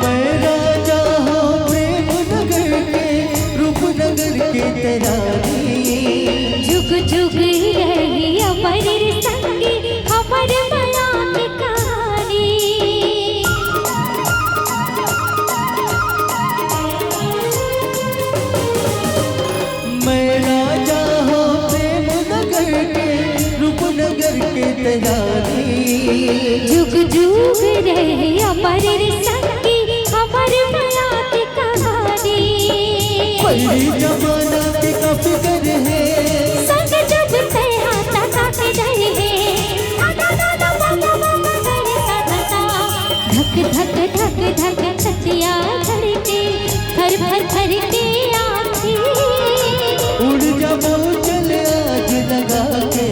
मैं राजा हूँ प्रेम नगर के रूपनगर के तेरा जुग जुग रही अमर संगी अमर माया की कहानी मैं राजा हूँ प्रेम नगर के रूपनगर के तेरा जुग जुग रहे अमर संगी अमर माया की कहानी पहली जमाना के का फिकर है संग जब से हाथ के डरे धक धक धक धक छतिया धड़के थर थर थर के आँखें उड़ जाओ चले आज लगा के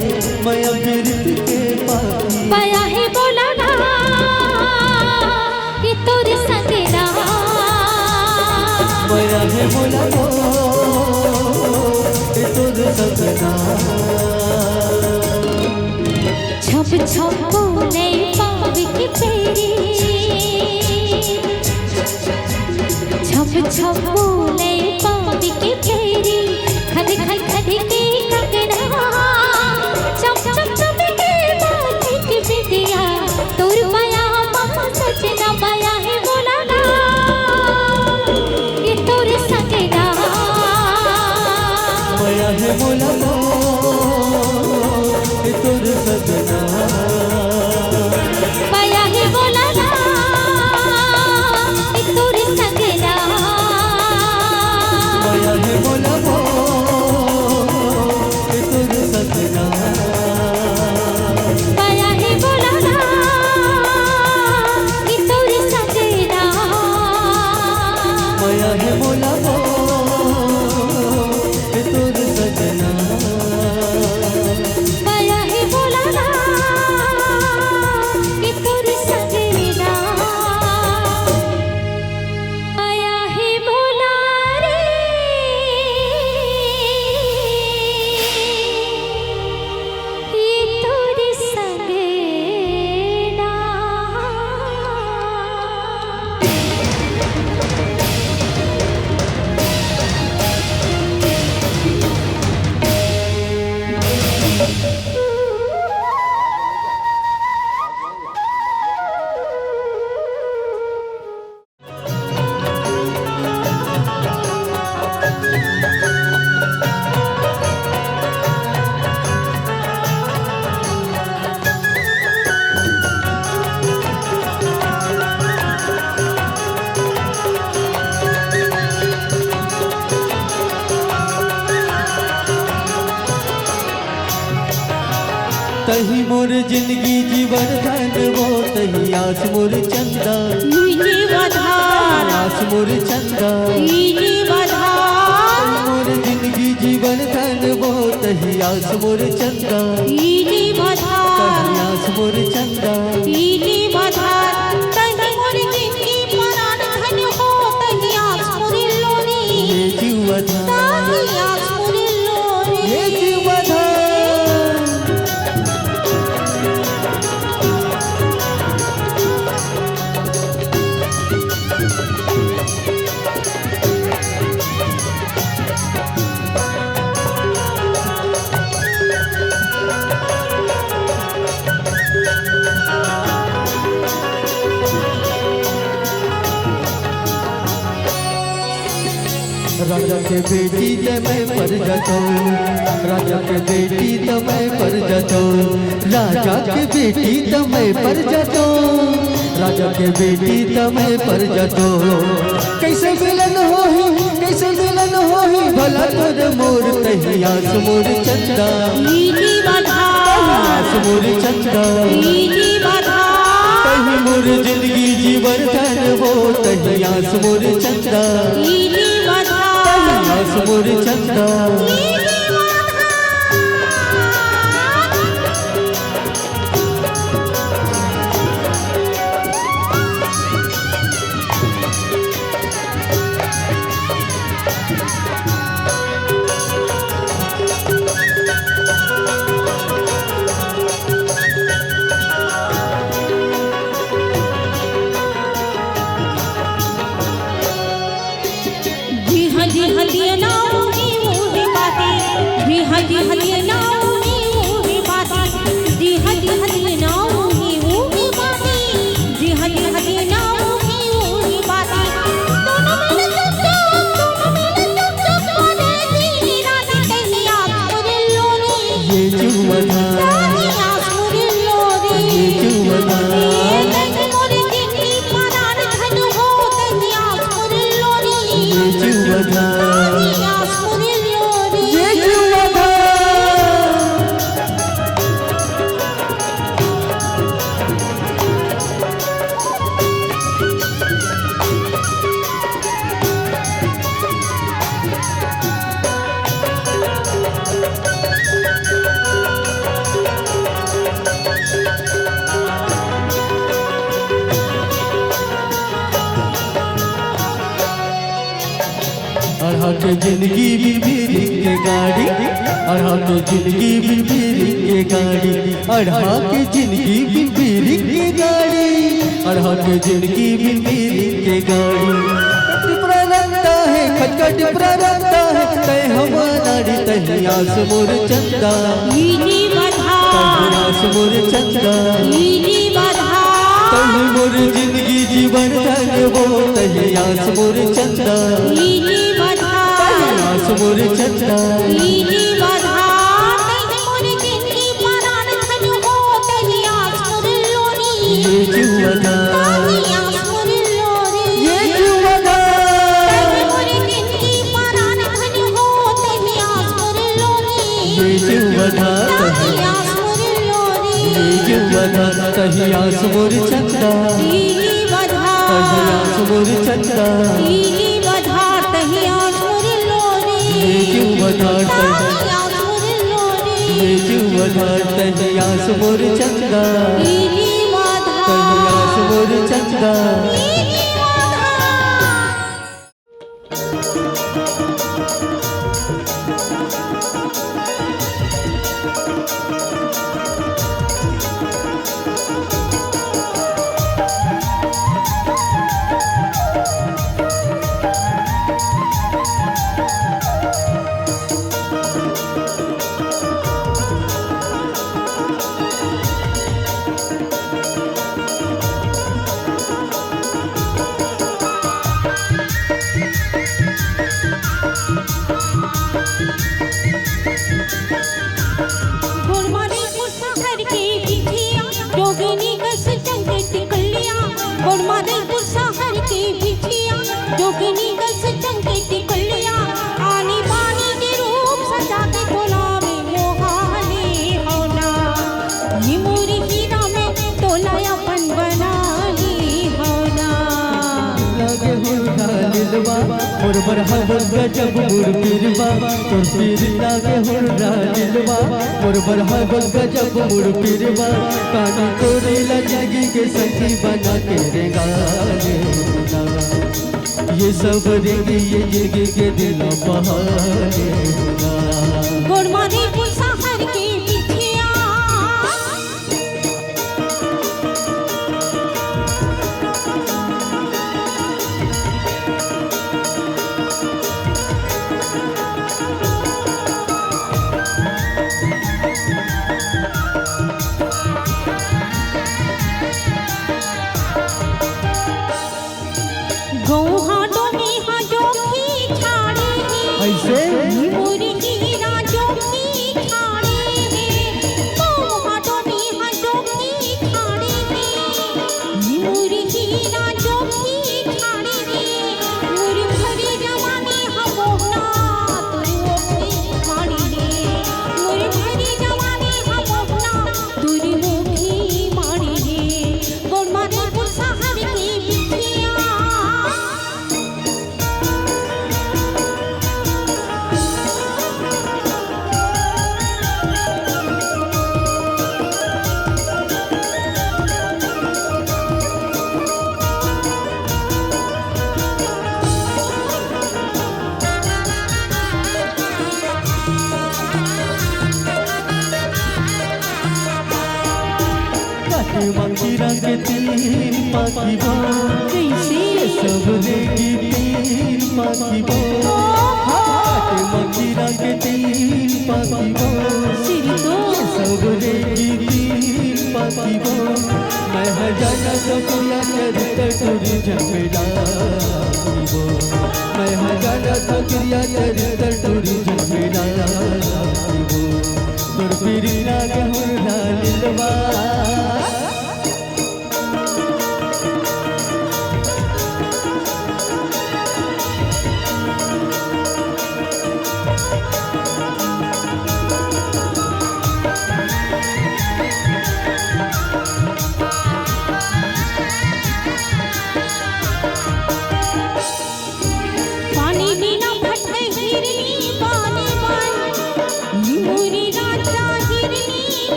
माया बिरत के पानी माया है बोला ना ये तोर सगना माया है बोला ये तोर सगना छप छप बोले पावी की फेरी छप छप बोले पावी की फेरी खद खद खद के कंगना चम चम चम के बाती की बिटिया तोर माया मां सजना माया है बोला ना ये तोर सगना माया है बोला ये तोर सगना माया है बोला ना ये तोर सगना तही मोर जिंदगी जीवन धन वो तही आस मोर चंदा आस मोर चंदा मोर जिंदगी जीवन धन वो तही आस मोर चंदा तही आस मोर चंदा ये जीवधान ये जीवधान राजा के बेटी तमें पर जतो राजा के बेटी तमें पर जतो राजा के बेटी तमें पर जतो राजा के बेटी तमें पर जतो कैसे मिलन होही भला तोर मोर तही आस मोर चंदा आस मोर चंदा तही मोर जिंदगी जीवन धन वो तही आस मोर चंदा आस मोर चंदा अढ़ा के जिंदगी बीबी के गाड़ी अढ़ा के जिंदगी बीबी के गाड़ी अढ़ा के जिंदगी बीबी के गाड़ी अढ़ा के जिंदगी बीबी के गाड़ी लगता है खटखट लगता है तय हमारी तही आस मोर चंदा आस मोर चंदा तही मोर जिंदगी जीवन धन वो तही आस मोर चंदा आस मोर चंदा ये जीवधान ये जीवधान ये जीवधान ये जीवधान तही आस मोर चंदा तही आस मोर चंदा ये जीवधान तही आस मोर चंदा तही आस मोर चंदा दिलवा मोर बरहा बोल गजब मुड़ फिरवा तोर पीर लागे हुर्रा दिलवा मोर बरहा बोल गजब मुड़ फिरवा कानी तोरे ला जिंदगी के संगी बना के रेगा ये सब रेंगे ये जिंदगी के दिल बहाने गोरमारी पुरसाहर के बिछिया ऐसे मोरी हीरा जो की छाड़े है हाथों में हाथों की छाड़े है मोरी हीरा जो की छाड़े है मोरी भरी जवानी हम होना तुरी वो की माड़ी है मोरी भरी जवानी हम होना तुरी वो की माड़ी है गोरमारी पुरसाहर की बिछिया मंदिरा के तीन पाखी बो कैसे सब रेगी तीन पाखी बो मंदिरा के तीन पाखी बो सब रेगी तीन पाखी बो मैं हजाना सकुया चरित्र टूरी झमेला बो मैं हजाना सकुया चरित्र टूरी झमेला बो तोर पीरी लागे हुर्रा दिलवा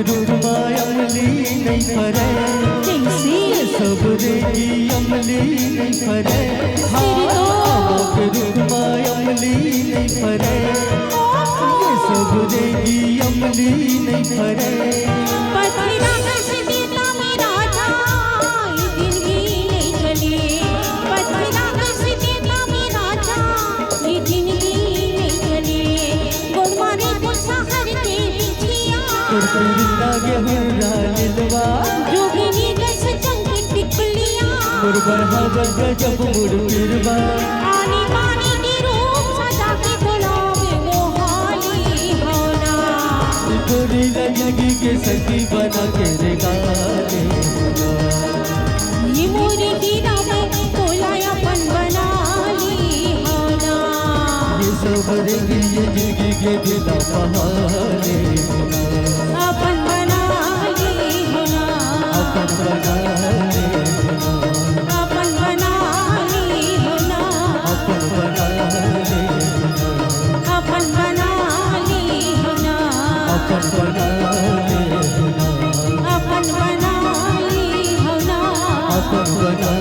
अमली नहीं फरे सब रेगी अमली नहीं फरे अमली नहीं फरे सब रेगी अमली नहीं फरे लागे हुर्रा दिलवा जोगिनी दस चंकी टिकलियां मोर बरहा बोल गजब मुड़ फिरवा आनी पानी की रूप सजा के बुलावे मोहाली होना तोरी जिंदगी के संगी बना के रेगा ये मोरी हीरा में तोलायापन बना ली होना ये सब रेगी ये जिंदगी के दिला बहाने अपन बना ली होना अपन बना अपन बना ली होना अपन बना अपन बना ली होना अपन बना अपन बना ली होना अपन बना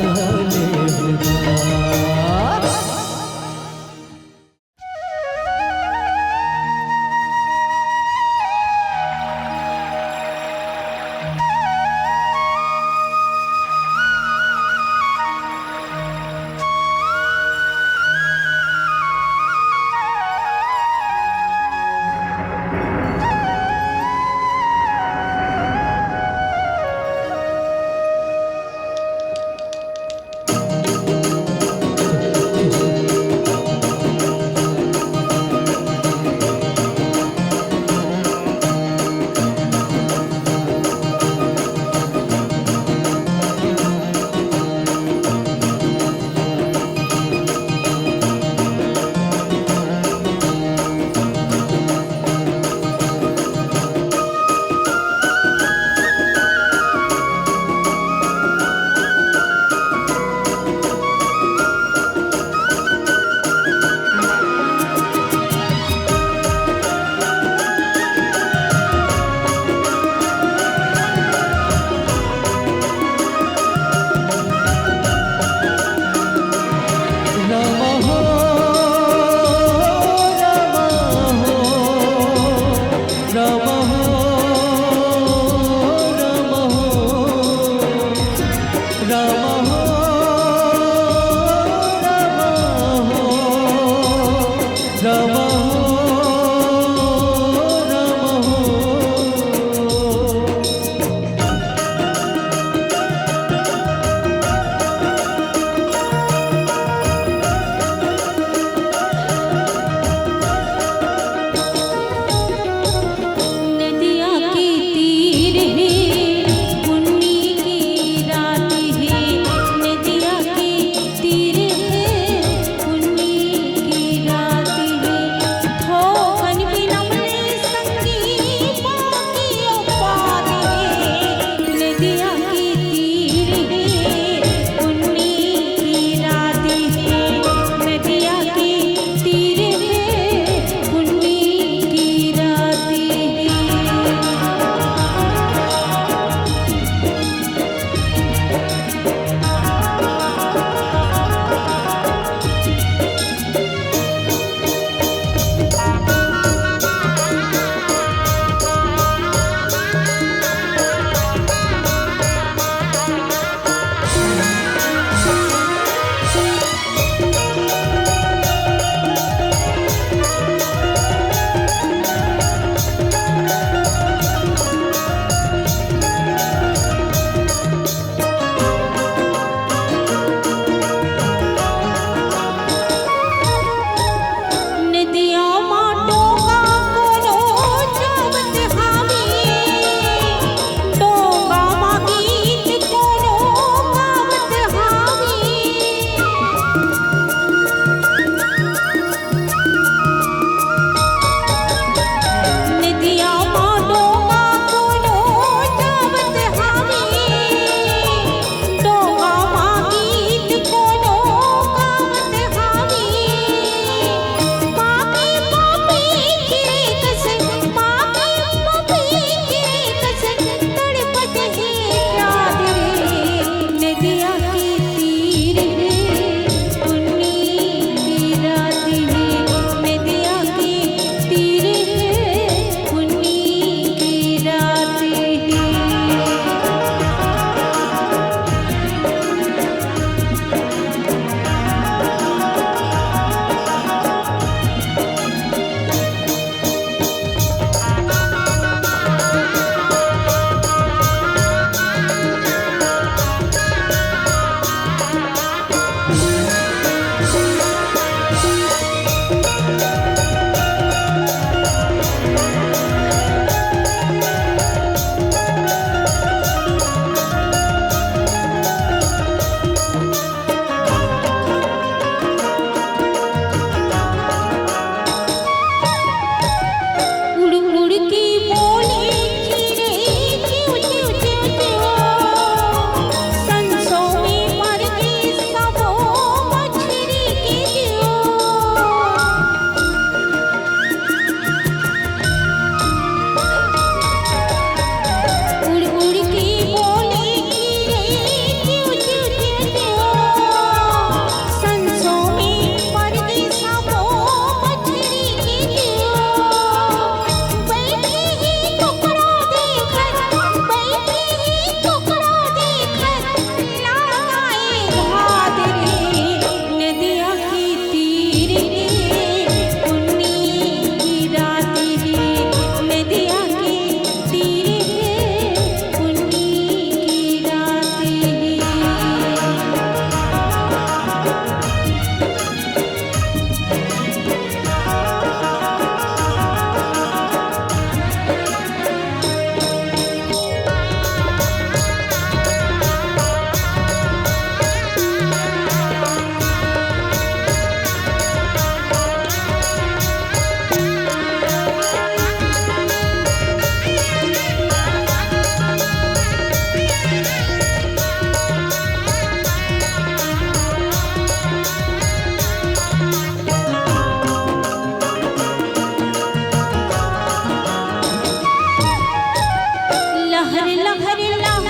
लहर लहर लहर